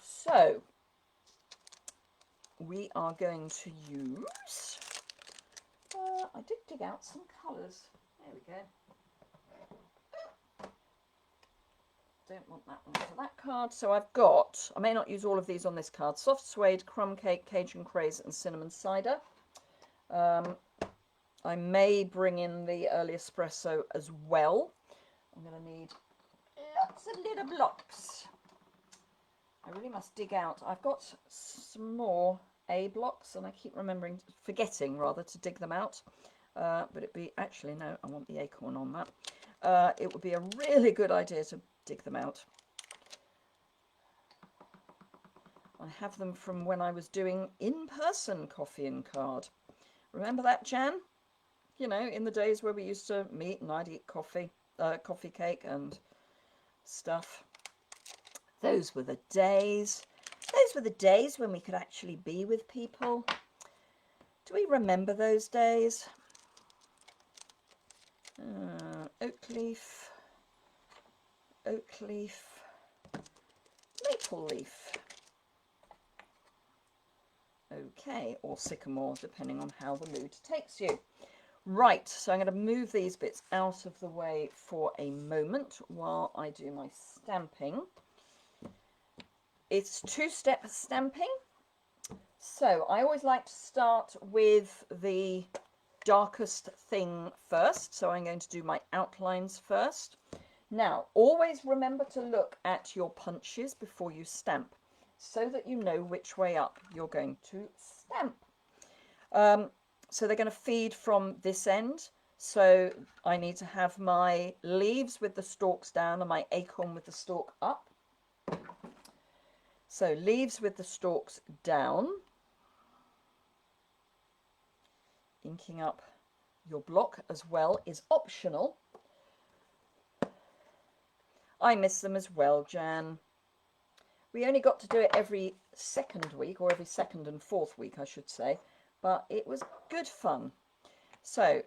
So we are going to use, I did dig out some colours. There we go. Don't want that one for that card. So I've got, I may not use all of these on this card, soft suede, crumb cake, Cajun craze, and cinnamon cider. I may bring in the early espresso as well. I'm going to need lots of little blocks. I really must dig out. I've got some more A blocks, and I keep forgetting rather, to dig them out. But it'd be, actually, no, I want the acorn on that. It would be a really good idea to dig them out. I have them from when I was doing in-person coffee and card. Remember that, Jan? you know, in the days where we used to meet and I'd eat coffee cake and stuff. Those were the days. Those were the days when we could actually be with people. Do we remember those days? Oak leaf, maple leaf. Okay, or sycamore, depending on how the mood takes you. Right, so I'm going to move these bits out of the way for a moment while I do my stamping. It's two-step stamping. So I always like to start with the darkest thing first. So I'm going to do my outlines first. Now, always remember to look at your punches before you stamp, so that you know which way up you're going to stamp. So they're going to feed from this end. So I need to have my leaves with the stalks down and my acorn with the stalk up. So leaves with the stalks down. Inking up your block as well is optional. I miss them as well, Jan. We only got to do it every second week, or every second and fourth week, I should say. But it was good fun. So,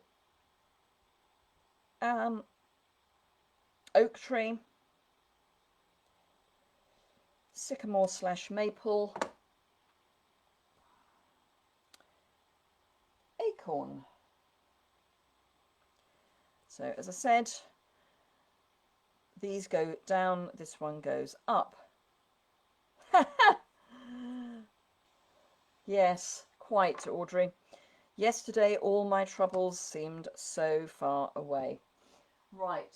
oak tree, sycamore / maple, acorn. So, as I said, these go down, this one goes up. Yes, quite, Audrey. Yesterday, all my troubles seemed so far away. Right,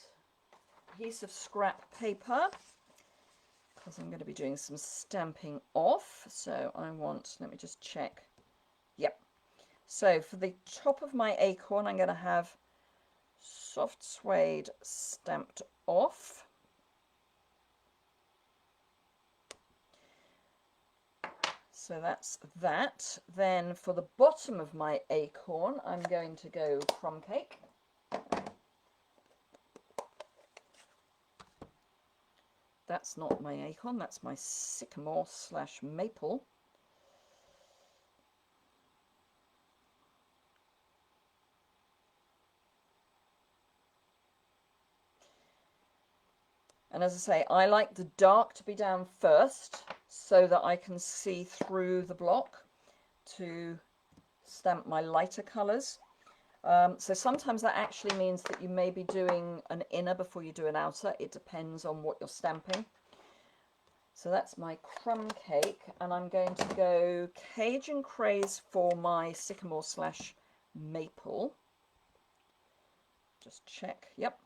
piece of scrap paper, because I'm going to be doing some stamping off. So I want, let me just check. Yep. So for the top of my acorn, I'm going to have soft suede stamped off. So that's that. Then for the bottom of my acorn, I'm going to go crumb cake. That's not my acorn, that's my sycamore / maple. And as I say, I like the dark to be down first, so that I can see through the block to stamp my lighter colours. So sometimes that actually means that you may be doing an inner before you do an outer. It depends on what you're stamping. So that's my crumb cake, and I'm going to go Cajun Craze for my sycamore / maple. Just check, yep.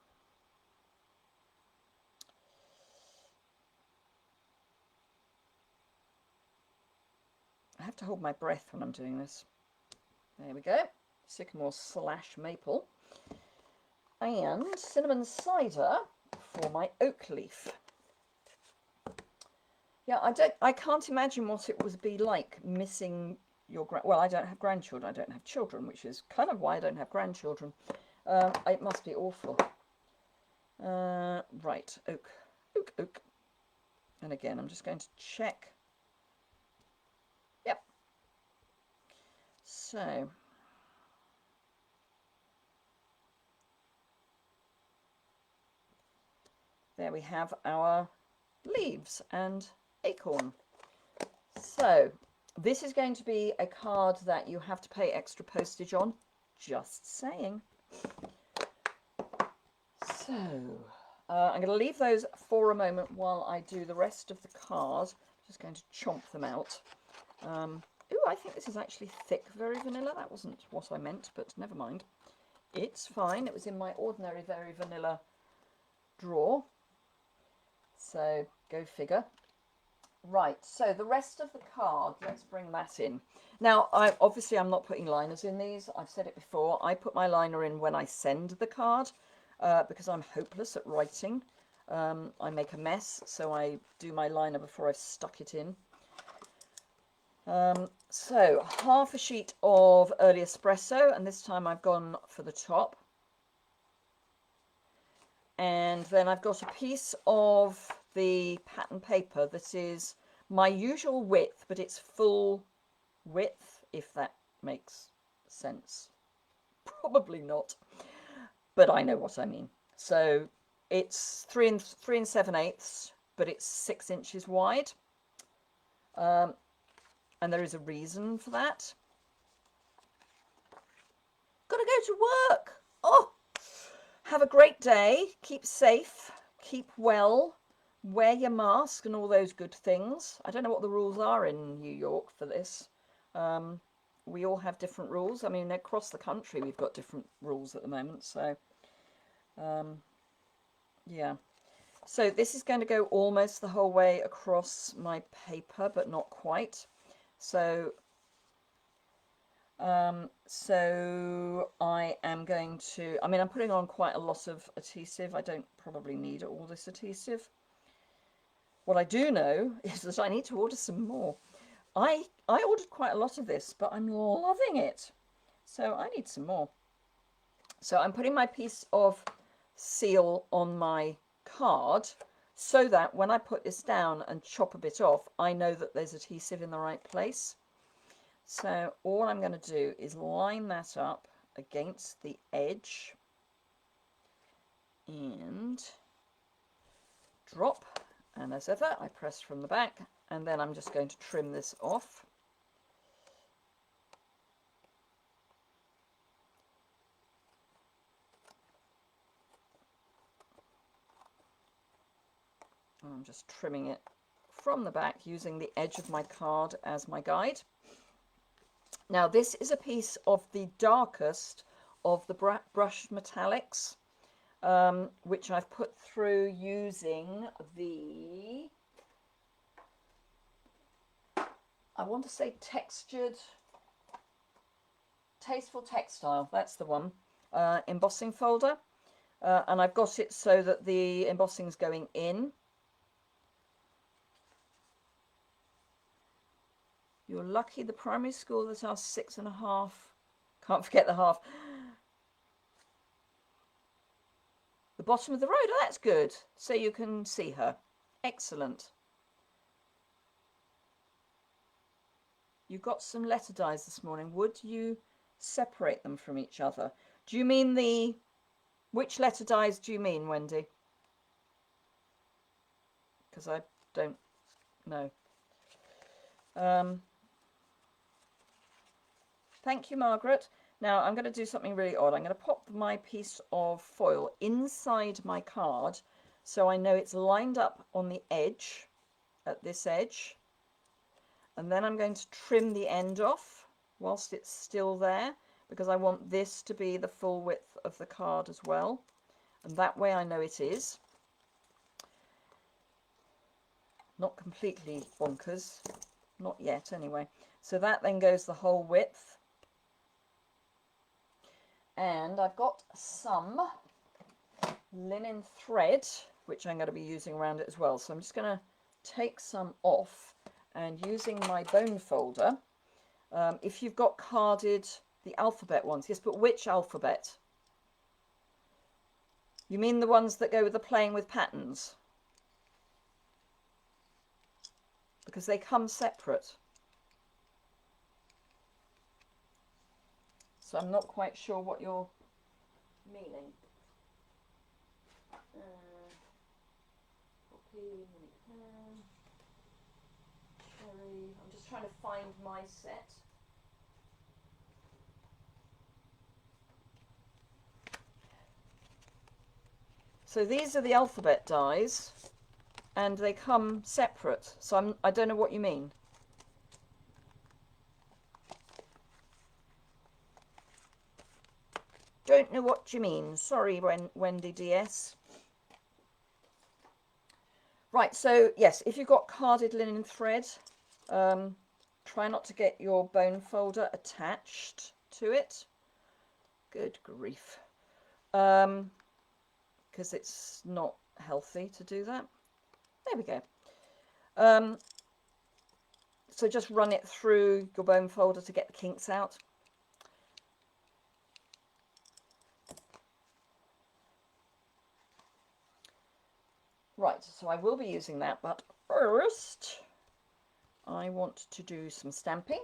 I have to hold my breath when I'm doing this. There we go. Sycamore / maple. And cinnamon cider for my oak leaf. Yeah, I can't imagine what it would be like missing your well, I don't have grandchildren, I don't have children, which is kind of why I don't have grandchildren. It must be awful. Right, oak. And again, I'm just going to check. Yep. So there we have our leaves and acorn. So this is going to be a card that you have to pay extra postage on, just saying. So I'm going to leave those for a moment while I do the rest of the card. Just going to chomp them out. Ooh, I think this is actually thick Very Vanilla. That wasn't what I meant, but never mind. It's fine. It was in my ordinary Very Vanilla drawer. So go figure. Right, so the rest of the card, let's bring that in. Now, obviously I'm not putting liners in these. I've said it before. I put my liner in when I send the card because I'm hopeless at writing. I make a mess, so I do my liner before I've stuck it in. So half a sheet of early espresso, and this time I've gone for the top. And then I've got a piece of the pattern paper that is my usual width, but it's full width, if that makes sense. Probably not, but I know what I mean. So it's 3 7/8, but it's 6 inches wide. And there is a reason for that. Gotta go to work. Oh, have a great day. Keep safe. Keep well. Wear your mask and all those good things. I don't know what the rules are in New York for this. We all have different rules. I mean, across the country, we've got different rules at the moment. So, yeah. So this is going to go almost the whole way across my paper, but not quite. So I am going to, I mean, I'm putting on quite a lot of adhesive. I don't probably need all this adhesive. What I do know is that I need to order some more. I ordered quite a lot of this, but I'm loving it. So I need some more. So I'm putting my piece of seal on my card so that when I put this down and chop a bit off, I know that there's adhesive in the right place. So all I'm going to do is line that up against the edge and drop. And as ever, I press from the back, and then I'm just going to trim this off. And I'm just trimming it from the back using the edge of my card as my guide. Now this is a piece of the darkest of the brushed metallics, which I've put through using the, I want to say Tasteful Textile, that's the one, embossing folder. And I've got it so that the embossing is going in. You're lucky the primary school that are 6.5. Can't forget the half. The bottom of the road. Oh, that's good. So you can see her. Excellent. You got some letter dies this morning. Would you separate them from each other? Do you mean the... Which letter dies do you mean, Wendy? Because I don't know. Thank you, Margaret. Now I'm going to do something really odd. I'm going to pop my piece of foil inside my card so I know it's lined up on the edge, at this edge. And then I'm going to trim the end off whilst it's still there, because I want this to be the full width of the card as well. And that way I know it is. Not completely bonkers. Not yet, anyway. So that then goes the whole width. And I've got some linen thread, which I'm going to be using around it as well. So I'm just going to take some off, and using my bone folder, if you've got carded the alphabet ones, yes, but which alphabet? You mean the ones that go with the playing with patterns? Because they come separate. So I'm not quite sure what you're meaning. Cherry. I'm just trying to find my set. So these are the alphabet dies, and they come separate. So I don't know what you mean. Don't know what you mean. Sorry, Wendy DS. Right, so yes, if you've got carded linen thread, try not to get your bone folder attached to it. Good grief. Because it's not healthy to do that. There we go. So just run it through your bone folder to get the kinks out. Right, so I will be using that, but first I want to do some stamping,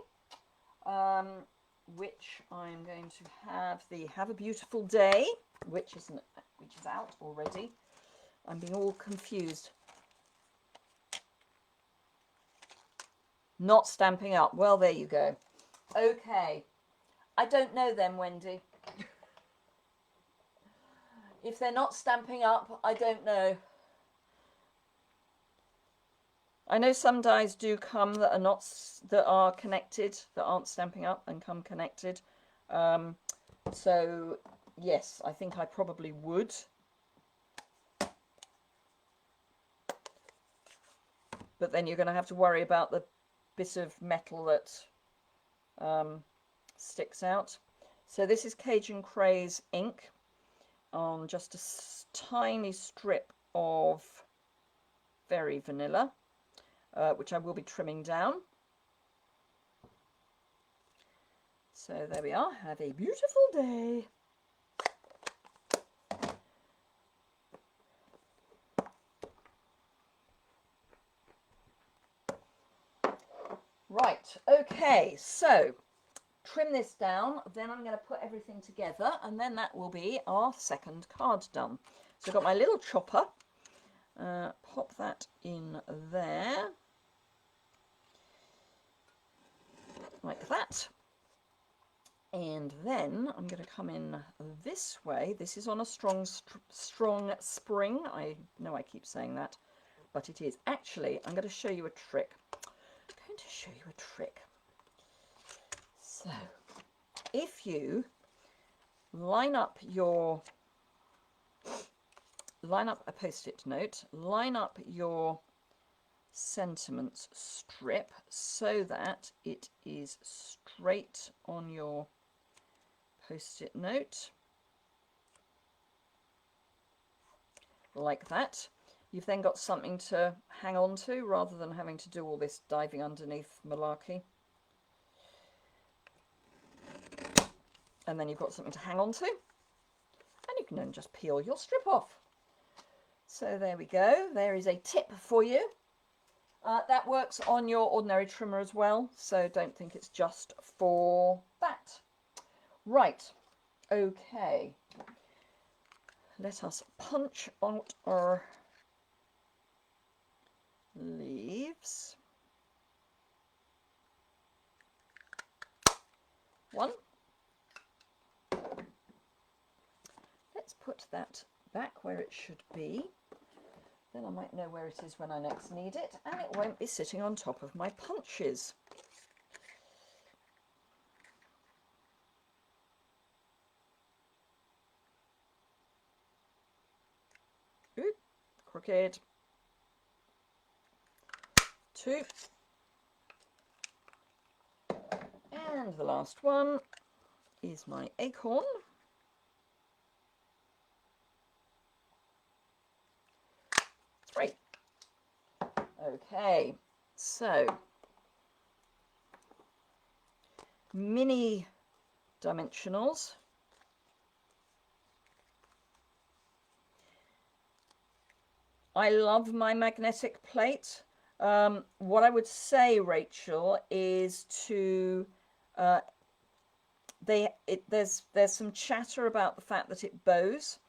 which I'm going to have the Have a Beautiful Day, which is out already. I'm being all confused. Not stamping up. Well, there you go. Okay. I don't know then, Wendy. If they're not stamping up, I don't know. I know some dies do come that are not, that are connected, that aren't stamping up and come connected. So yes, I think I probably would. But then you're going to have to worry about the bit of metal that sticks out. So this is Cajun Craze ink on just a tiny strip of Very Vanilla. Which I will be trimming down. So there we are. Have a beautiful day. Right, okay, so trim this down, then I'm going to put everything together, and then that will be our second card done. So I've got my little chopper. Pop that in there. Like that. And then I'm going to come in this way. This is on a strong spring. I know I keep saying that, but it is. Actually, I'm going to show you a trick. So, if you line up a post-it note, line up your sentiments strip so that it is straight on your post-it note, like that. You've then got something to hang on to rather than having to do all this diving underneath malarkey. And then you've got something to hang on to, and you can then just peel your strip off. So there we go. There is a tip for you. That works on your ordinary trimmer as well, so don't think it's just for that. Right, okay. Let us punch out our leaves. One. Let's put that back where it should be. Then I might know where it is when I next need it, and it won't be sitting on top of my punches. Ooh, crooked. 2. And the last one is my acorn. 3. Okay, so mini dimensionals. I love my magnetic plate. What I would say, Rachel, is to there's some chatter about the fact that it bows.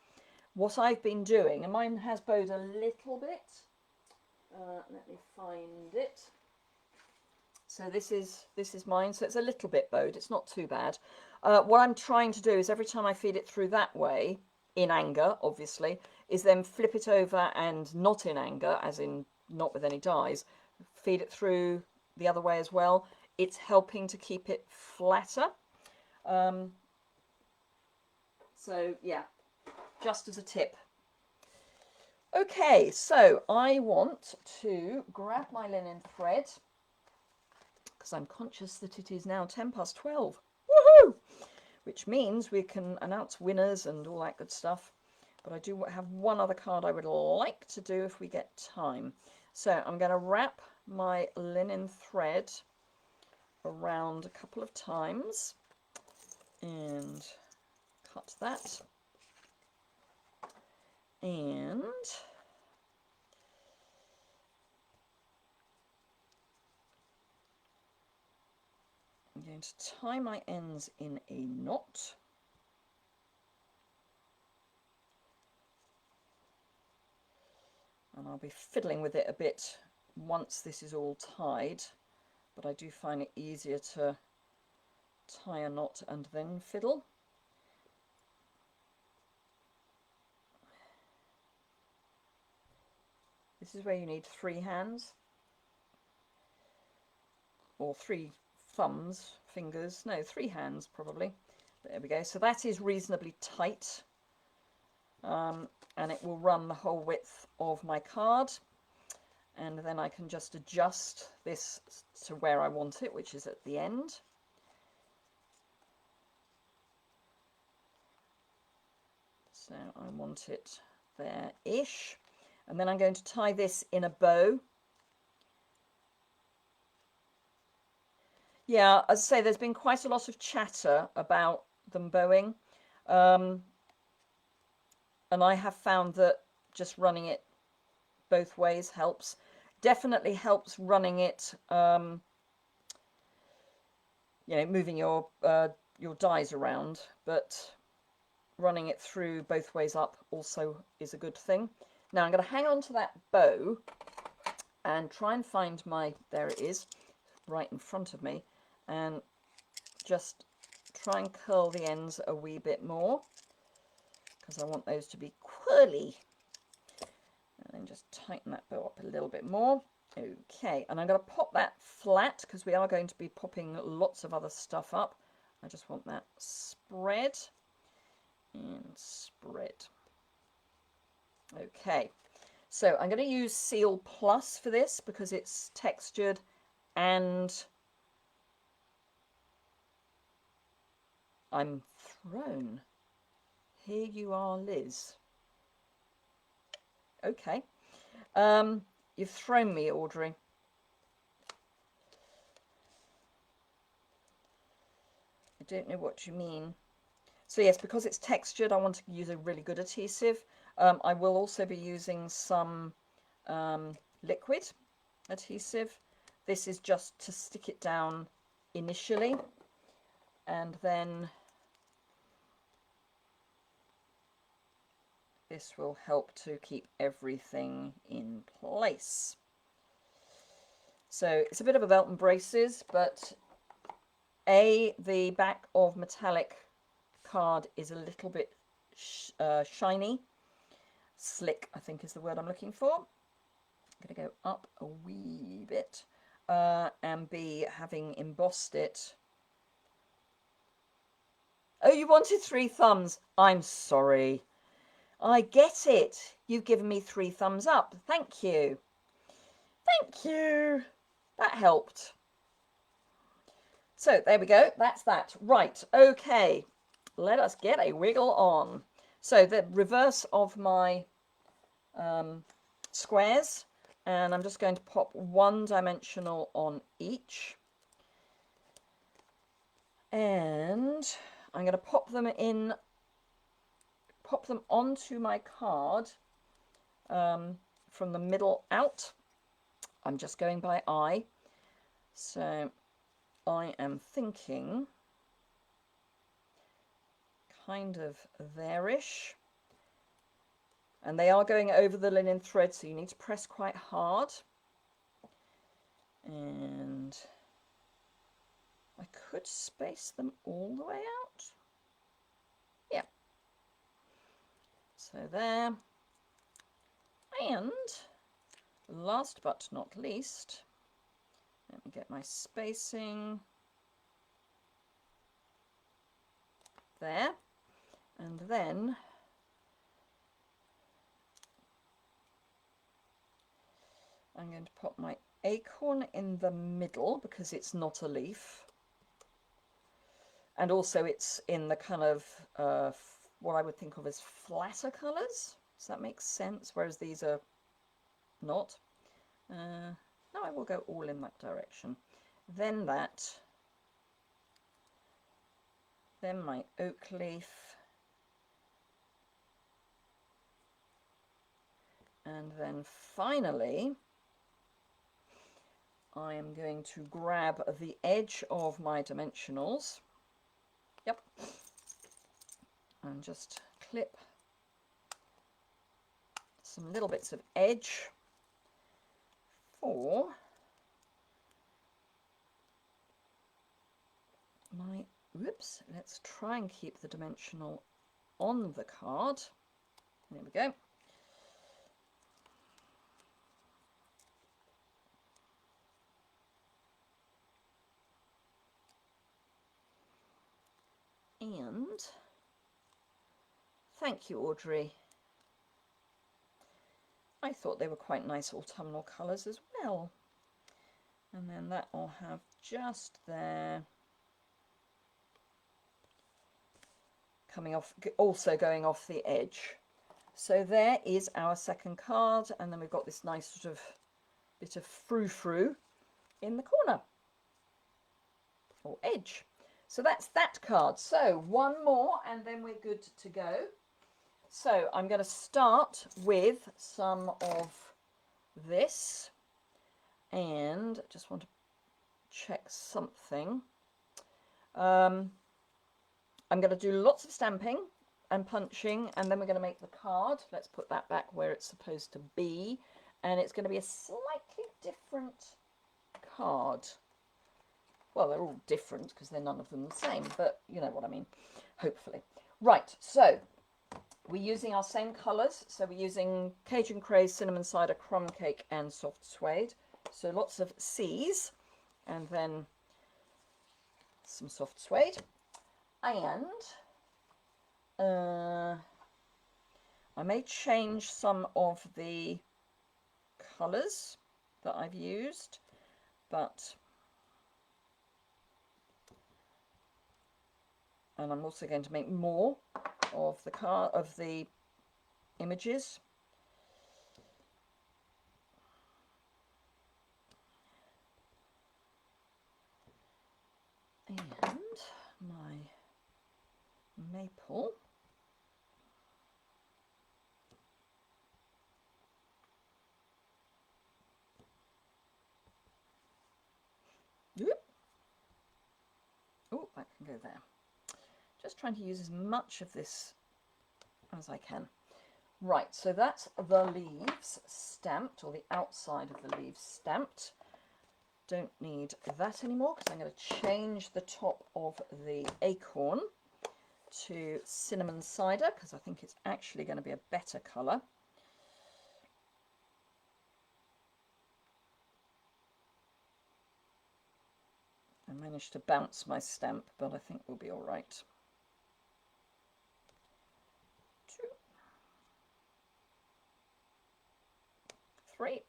What I've been doing, and mine has bowed a little bit. Let me find it. So this is mine. So it's a little bit bowed. It's not too bad. What I'm trying to do is every time I feed it through that way, in anger, obviously, is then flip it over and not in anger, as in not with any dies, feed it through the other way as well. It's helping to keep it flatter. So yeah, just as a tip. Okay, so I want to grab my linen thread because I'm conscious that it is now 12:10. Woohoo! Which means we can announce winners and all that good stuff. But I do have one other card I would like to do if we get time. So I'm going to wrap my linen thread around a couple of times and cut that. And I'm going to tie my ends in a knot. And I'll be fiddling with it a bit once this is all tied, but I do find it easier to tie a knot and then fiddle. This is where you need 3 hands, or 3 fingers, no, 3 hands probably. There we go. So that is reasonably tight, and it will run the whole width of my card, and then I can just adjust this to where I want it, which is at the end. So I want it there-ish, and then I'm going to tie this in a bow. Yeah, as I say, there's been quite a lot of chatter about them bowing, and I have found that just running it both ways helps. Definitely helps running it, you know, moving your dies around, but running it through both ways up also is a good thing. Now I'm going to hang on to that bow and try and find my, there it is, right in front of me, and just try and curl the ends a wee bit more, because I want those to be curly. And then just tighten that bow up a little bit more. Okay, and I'm going to pop that flat because we are going to be popping lots of other stuff up. I just want that spread and spread. Okay, so I'm going to use Seal Plus for this because it's textured and I'm thrown. Here you are, Liz. Okay. You've thrown me, Audrey. I don't know what you mean. So yes, because it's textured, I want to use a really good adhesive. I will also be using some liquid adhesive. This is just to stick it down initially, and then this will help to keep everything in place. So it's a bit of a belt and braces, but the back of metallic card is a little bit shiny. Slick, I think is the word I'm looking for. I'm going to go up a wee bit, and B, having embossed it. Oh, you wanted 3 thumbs. I'm sorry. I get it. You've given me 3 thumbs up. Thank you. Thank you. That helped. So there we go. That's that. Right. Okay. Let us get a wiggle on. So the reverse of my squares, and I'm just going to pop 1 dimensional on each. And I'm going to pop them onto my card from the middle out. I'm just going by eye. So I am thinking kind of there-ish. And they are going over the linen thread, so you need to press quite hard. And I could space them all the way out. Yeah. So there. And last but not least, let me get my spacing there. And then I'm going to put my acorn in the middle because it's not a leaf. And also it's in the kind of what I would think of as flatter colours. Does that make sense? Whereas these are not. No, I will go all in that direction. Then that then my oak leaf, and then finally I am going to grab the edge of my dimensionals, yep, and just clip some little bits of edge for my, whoops, let's try and keep the dimensional on the card. There we go. And thank you, Audrey. I thought they were quite nice autumnal colours as well. And then that will have just there, coming off, also going off the edge. So there is our second card, and then we've got this nice sort of bit of frou-frou in the corner, or edge. So that's that card. So one more and then we're good to go. So I'm going to start with some of this, and just want to check something. I'm going to do lots of stamping and punching, and then we're going to make the card. Let's put that back where it's supposed to be, and it's going to be a slightly different card. Well, they're all different because they're none of them the same, but you know what I mean, hopefully. Right, so we're using our same colours. So we're using Cajun Craze, Cinnamon Cider, Crumb Cake and Soft Suede. So lots of C's and then some Soft Suede. And I may change some of the colours that I've used, but and I'm also going to make more of the images. And my maple. Oh, that can go there. Just trying to use as much of this as I can. Right, so that's the leaves stamped, or the outside of the leaves stamped. Don't need that anymore because I'm going to change the top of the acorn to Cinnamon Cider because I think it's actually going to be a better colour. I managed to bounce my stamp, but I think we'll be all right. 2, 3.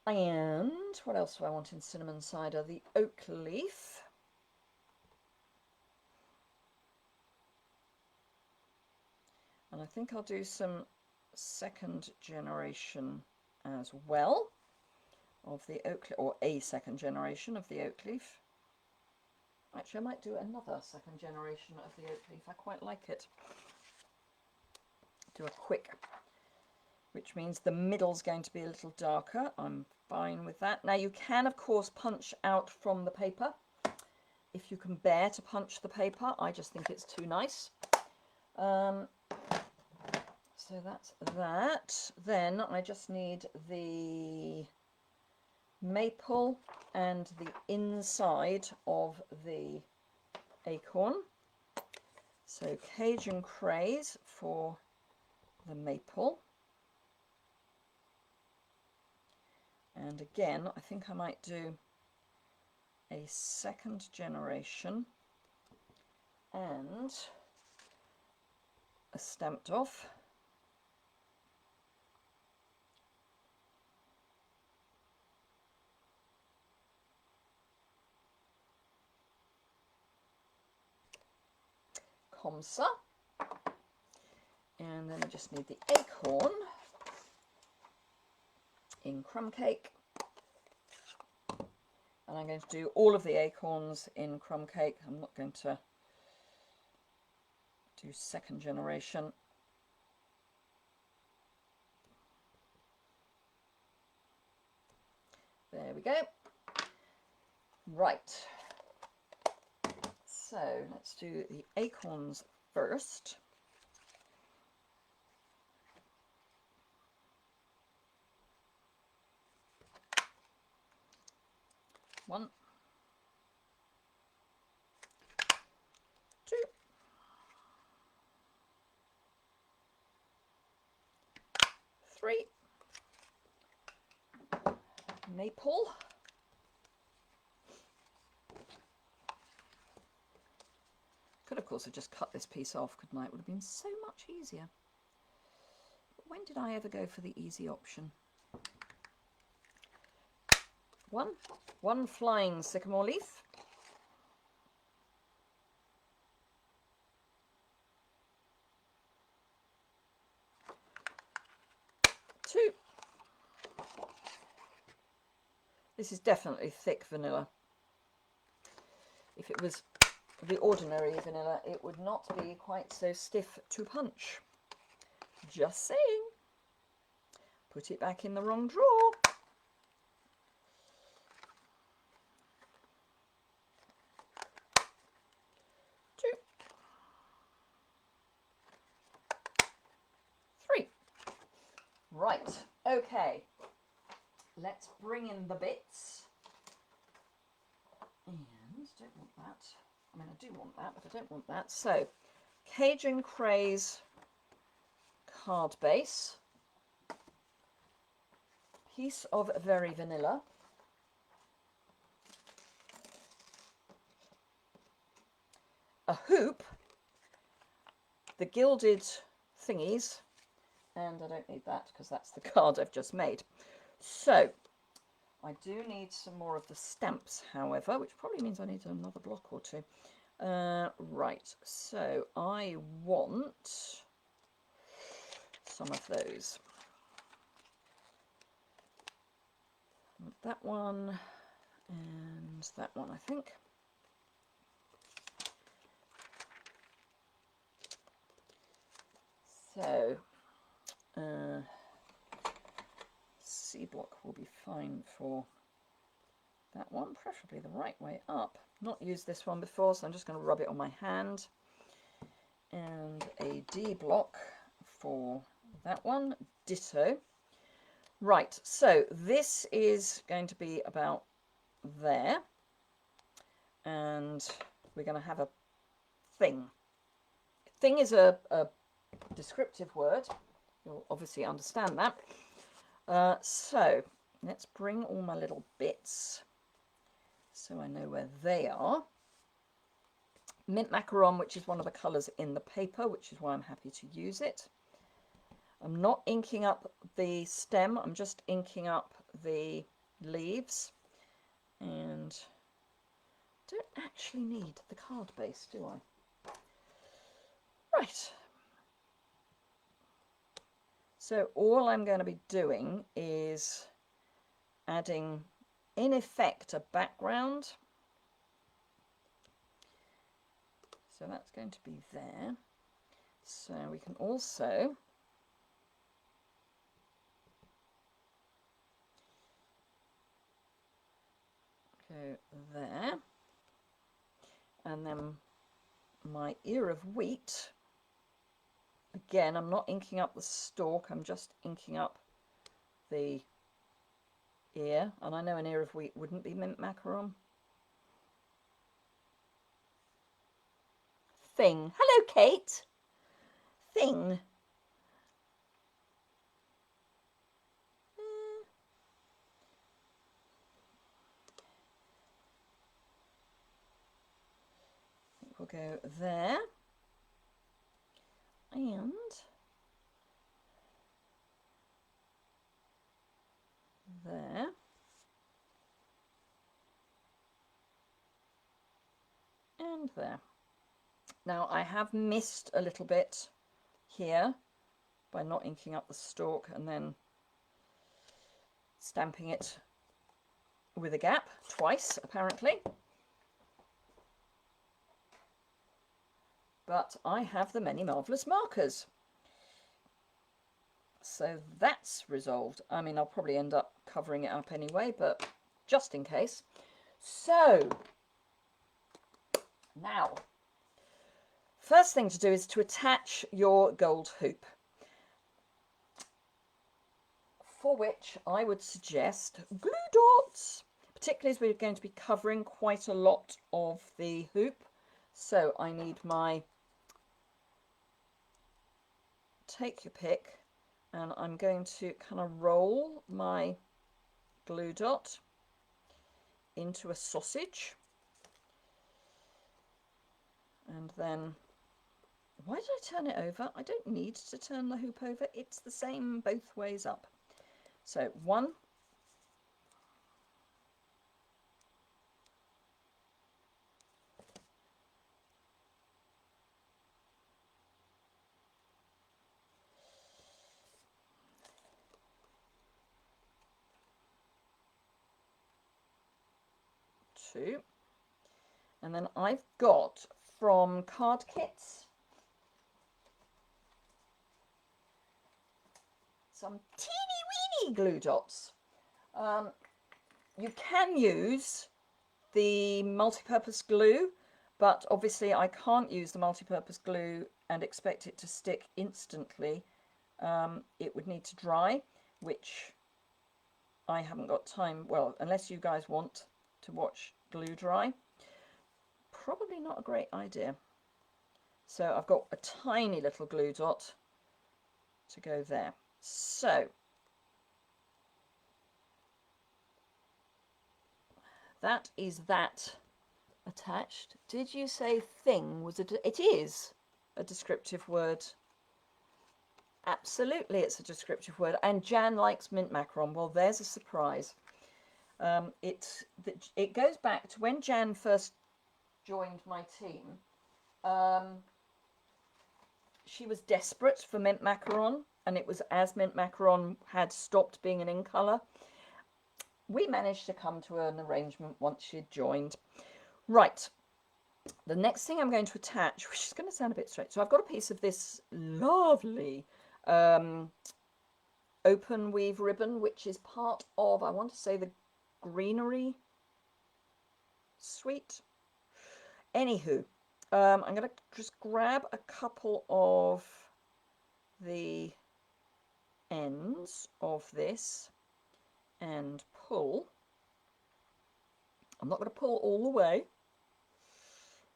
And what else do I want in Cinnamon Cider? The oak leaf. And I think I'll do some second generation as well of the oak, or a second generation of the oak leaf. Actually, I might do another second generation of the oak leaf. I quite like it. Do a quick, which means the middle's going to be a little darker. I'm fine with that. Now you can, of course, punch out from the paper if you can bear to punch the paper. I just think it's too nice. So that's that. Then I just need the maple and the inside of the acorn. So Cajun Craze for the maple. And again, I think I might do a second generation and a stamped off. Comsa. And then I just need the acorn in Crumb Cake. And I'm going to do all of the acorns in Crumb Cake. I'm not going to do second generation. There we go. Right. So let's do the acorns first. One, two, three, maple, could of course have just cut this piece off, couldn't I? It would have been so much easier. But when did I ever go for the easy option? One flying sycamore leaf. Two. This is definitely thick vanilla. If it was the ordinary vanilla, it would not be quite so stiff to punch. Just saying. Put it back in the wrong drawer. Two. Three. Right, okay. Let's bring in the bits. And don't want that. I mean, I do want that, but I don't want that. So, Cajun Craze card base. Piece of Very Vanilla. A hoop. The gilded thingies. And I don't need that because that's the card I've just made. So, I do need some more of the stamps, however, which probably means I need another block or two. Right, so I want some of those. That one and that one, I think. So, C block will be fine for that one, preferably the right way up. Not used this one before, so I'm just going to rub it on my hand. And a D block for that one, ditto. Right, so this is going to be about there. And we're going to have a thing. Thing is a descriptive word. You'll obviously understand that. So let's bring all my little bits so I know where they are. Mint macaron, which is one of the colours in the paper, which is why I'm happy to use it. I'm not inking up the stem, I'm just inking up the leaves. And I don't actually need the card base, do I? Right. So all I'm going to be doing is adding, in effect, a background. So that's going to be there. So we can also go there. And then my ear of wheat. Again, I'm not inking up the stalk, I'm just inking up the ear. And I know an ear of wheat wouldn't be mint macaron. Thing. Hello, Kate. Thing. We'll go there. And there. And there. Now I have missed a little bit here by not inking up the stalk and then stamping it with a gap twice, apparently. but I have the Many Marvellous markers. So that's resolved. I mean, I'll probably end up covering it up anyway, but just in case. So now, first thing to do is to attach your gold hoop, for which I would suggest glue dots, particularly as we're going to be covering quite a lot of the hoop. So I need my, take your pick, and I'm going to kind of roll my glue dot into a sausage. And then, why did I turn it over? I don't need to turn the hoop over. It's the same both ways up. So 1, 2, and then I've got from card kits some teeny weeny glue dots. You can use the multi-purpose glue, but obviously I can't use the multi-purpose glue and expect it to stick instantly. It would need to dry, which I haven't got time, well, unless you guys want to watch glue dry, probably not a great idea. So I've got a tiny little glue dot to go there. So that is that attached. Did you say thing was it is a descriptive word? Absolutely, it's a descriptive word. And Jan likes mint macaron. Well, there's a surprise. It goes back to when Jan first joined my team. She was desperate for mint macaron, and it was as mint macaron had stopped being an in colour. We managed to come to an arrangement once she'd joined. Right, the next thing I'm going to attach, which is going to sound a bit strange. So I've got a piece of this lovely open weave ribbon, which is part of, I want to say, the greenery suite. Anywho, I'm going to just grab a couple of the ends of this and pull. I'm not going to pull all the way,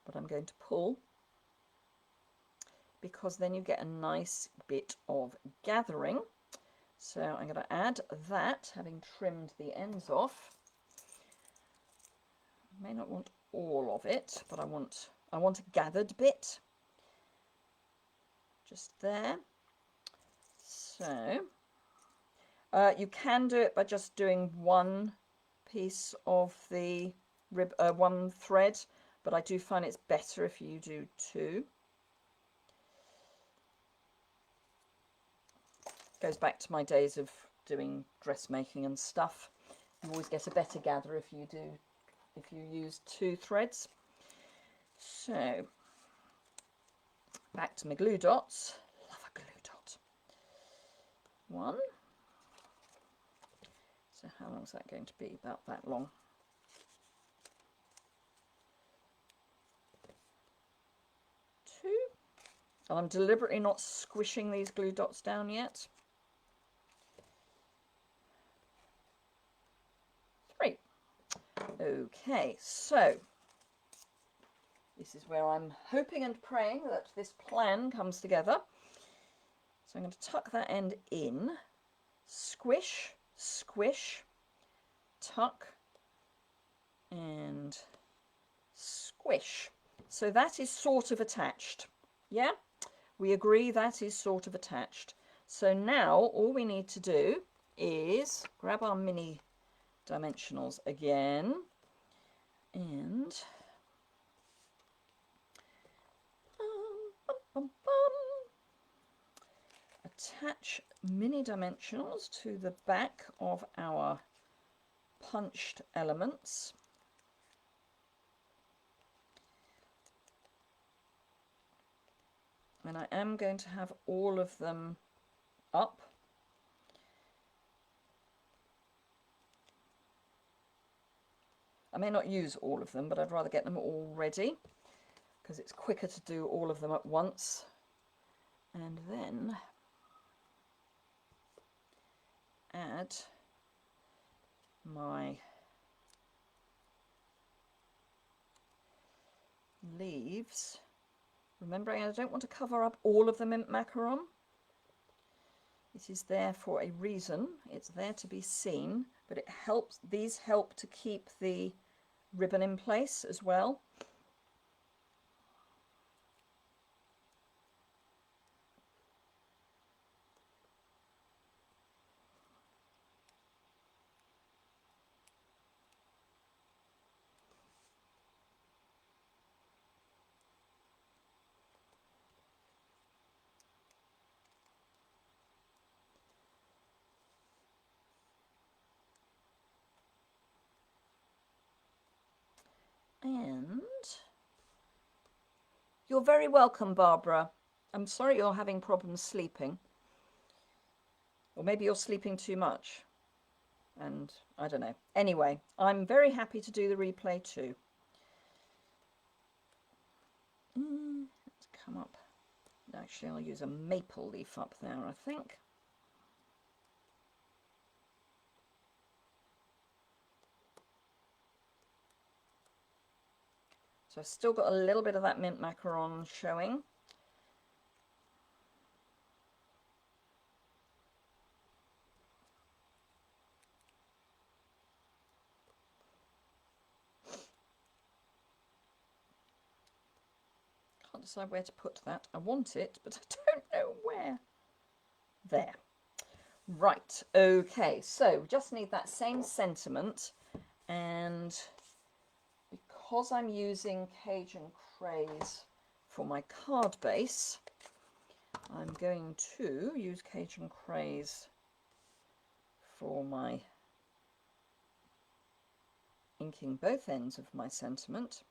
but I'm going to pull, because then you get a nice bit of gathering. So I'm going to add that, having trimmed the ends off. I may not want all of it, but I want a gathered bit just there. So you can do it by just doing one piece of the one thread, but I do find it's better if you do 2. Goes back to my days of doing dressmaking and stuff. You always get a better gather if you use 2 threads. So back to my glue dots. Love a glue dot. 1. So how long is that going to be? About that long. 2. And I'm deliberately not squishing these glue dots down yet. 3. Okay, so this is where I'm hoping and praying that this plan comes together. So I'm going to tuck that end in, squish, squish, tuck, and squish. So that is sort of attached. Yeah, we agree that is sort of attached. So now all we need to do is grab our mini dimensionals again and attach mini dimensionals to the back of our punched elements. And I am going to have all of them up. I may not use all of them, but I'd rather get them all ready because it's quicker to do all of them at once. And then add my leaves, remembering I don't want to cover up all of the mint macaron. It is there for a reason. It's there to be seen, but it helps, these help to keep the ribbon in place as well. And you're very welcome, Barbara. I'm sorry you're having problems sleeping. Or maybe you're sleeping too much. And I don't know. Anyway, I'm very happy to do the replay too. Let's come up. Actually, I'll use a maple leaf up there, I think. So I've still got a little bit of that mint macaron showing. Can't decide where to put that. I want it, but I don't know where. There. Right, okay, so just need that same sentiment, and because I'm using Cajun Craze for my card base, I'm going to use Cajun Craze for my inking both ends of my sentiment.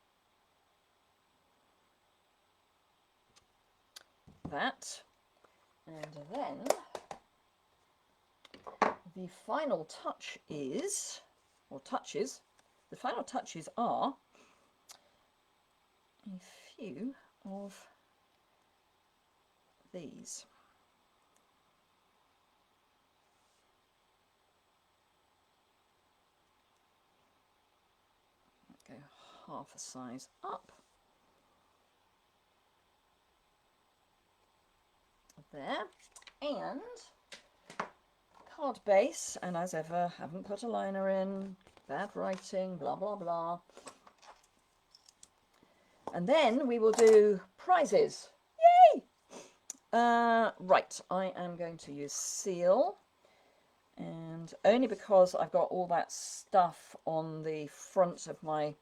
That, and then the final touch is, or touches, the final touches are a few of these. Go half a size up. There, and card base, and as ever, haven't put a liner in, bad writing, blah blah blah. And then we will do prizes. Yay! Right, I am going to use seal, and only because I've got all that stuff on the front of my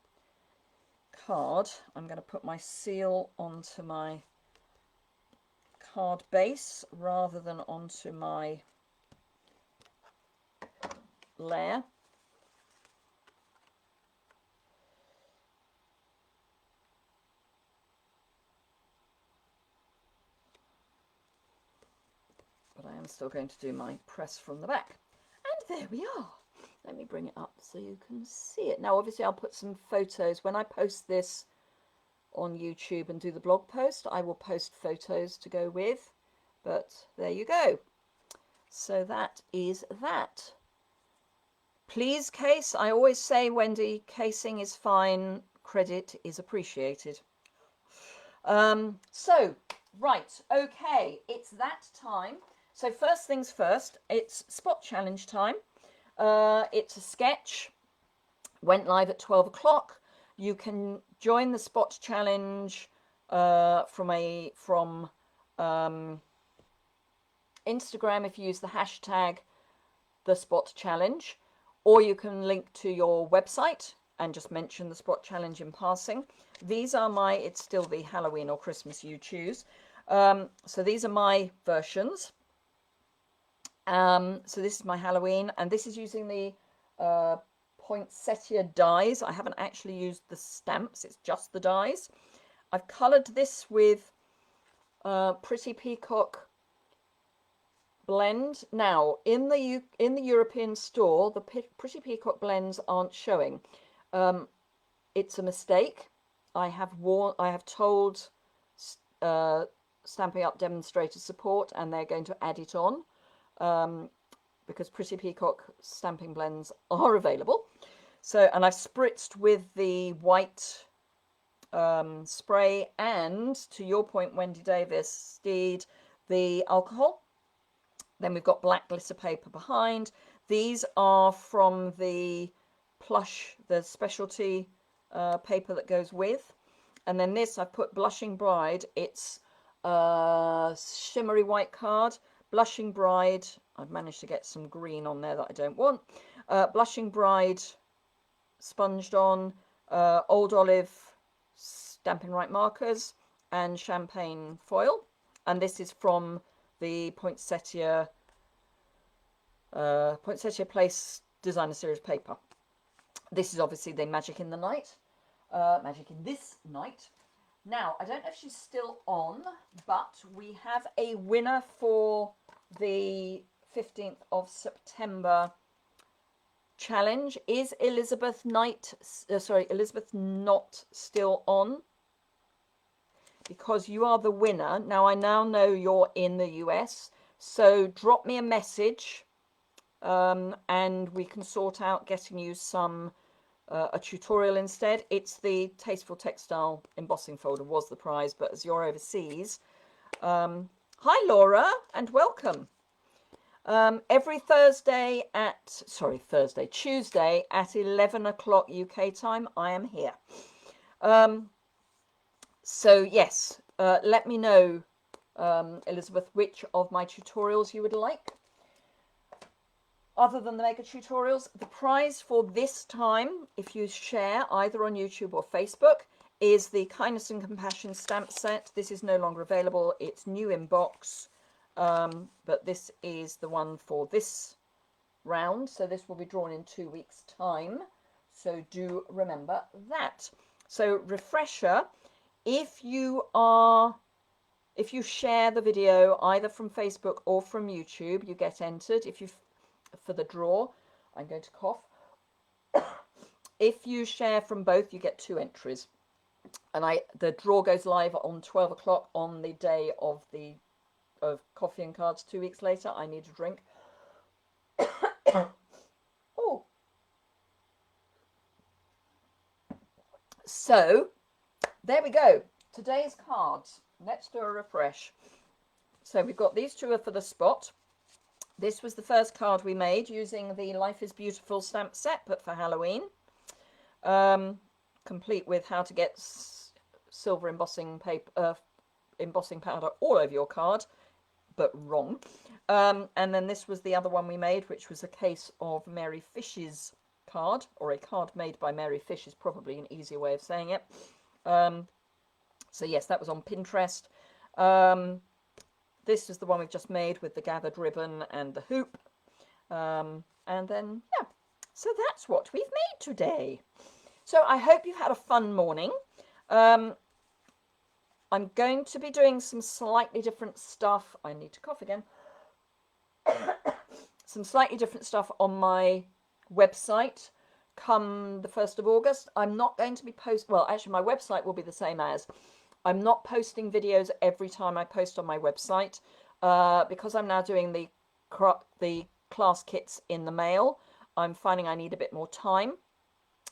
card, I'm going to put my seal onto my card base rather than onto my layer. But I am still going to do my press from the back. And there we are. Let me bring it up so you can see it. Now obviously I'll put some photos when I post this on YouTube and do the blog post. I will post photos to go with, but there you go. So that is that. Please case. I always say, Wendy, casing is fine, credit is appreciated. So right, okay, it's that time. So first things first, it's spot challenge time. It's a sketch, went live at 12 o'clock. You can join the spot challenge from Instagram if you use the hashtag the spot challenge, or you can link to your website and just mention the spot challenge in passing. These are my, it's still the Halloween or Christmas you choose. So these are my versions. So this is my Halloween, and this is using the poinsettia dies. I haven't actually used the stamps, it's just the dies. I've coloured this with Pretty Peacock blend. Now, in the European store, the Pretty Peacock blends aren't showing. It's a mistake. I have told Stamping Up demonstrator support, and they're going to add it on, because Pretty Peacock stamping blends are available. So, and I've spritzed with the white spray, and to your point, Wendy Davis, Steed, the alcohol. Then we've got black glitter paper behind. These are from the plush, the specialty paper that goes with. And then this, I've put Blushing Bride. It's a shimmery white card. Blushing Bride, I've managed to get some green on there that I don't want. Blushing Bride sponged on, Old Olive Stampin' Right markers, and champagne foil. And this is from the Poinsettia Place Designer Series paper. This is obviously the Magic in the Night. Magic in This Night. Now, I don't know if she's still on, but we have a winner for the 15th of September challenge. Is Elizabeth not still on? Because you are the winner. Now, I now know you're in the US, so drop me a message, and we can sort out getting you some a tutorial instead. It's the Tasteful Textile embossing folder was the prize, but as you're overseas, hi Laura and welcome. Every Tuesday at 11 o'clock UK time, I am here. So yes, let me know, Elizabeth, which of my tutorials you would like. Other than the mega tutorials, the prize for this time, if you share either on YouTube or Facebook, is the Kindness and Compassion stamp set. This is no longer available. It's new in box, but this is the one for this round. So this will be drawn in 2 weeks' time. So do remember that. So refresher, if you share the video either from Facebook or from YouTube, you get entered. If you for the draw, I'm going to cough. If you share from both, you get 2 entries, and the draw goes live on 12 o'clock on the day of Coffee and Cards 2 weeks later. I need a drink. Oh, so there we go. Today's cards. Let's do a refresh. So we've got these 2 are for the spot. This was the first card we made using the Life is Beautiful stamp set, but for Halloween. Complete with how to get silver embossing paper, embossing powder all over your card, but wrong. And then this was the other one we made, which was a case of Mary Fish's card, or a card made by Mary Fish is probably an easier way of saying it. So yes, that was on Pinterest. This is the one we've just made with the gathered ribbon and the hoop. And then, yeah, so that's what we've made today. So I hope you've had a fun morning. I'm going to be doing some slightly different stuff. I need to cough again. Some slightly different stuff on my website come the 1st of August. I'm not going to be well, actually my website will be the same as. I'm not posting videos every time I post on my website, because I'm now doing the class kits in the mail. I'm finding I need a bit more time.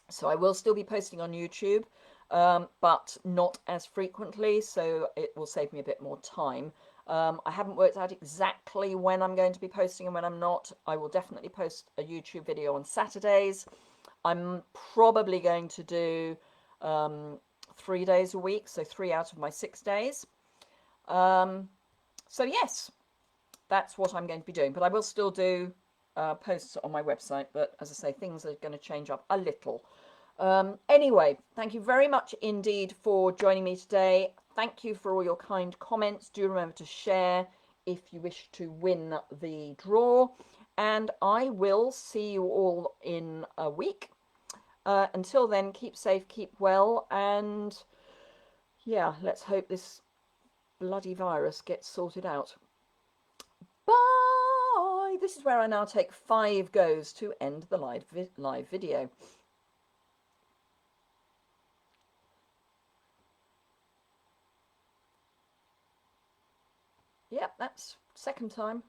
So I will still be posting on YouTube, but not as frequently, so it will save me a bit more time. I haven't worked out exactly when I'm going to be posting and when I'm not. I will definitely post a YouTube video on Saturdays. I'm probably going to do 3 days a week, so 3 out of my 6 days. So yes, that's what I'm going to be doing, but I will still do posts on my website, but as I say, things are going to change up a little. Anyway, thank you very much indeed for joining me today. Thank you for all your kind comments. Do remember to share if you wish to win the draw, and I will see you all in a week. Until then, keep safe, keep well, and yeah, let's hope this bloody virus gets sorted out. Bye! This is where I now take 5 goes to end the live video. Yep, that's second time.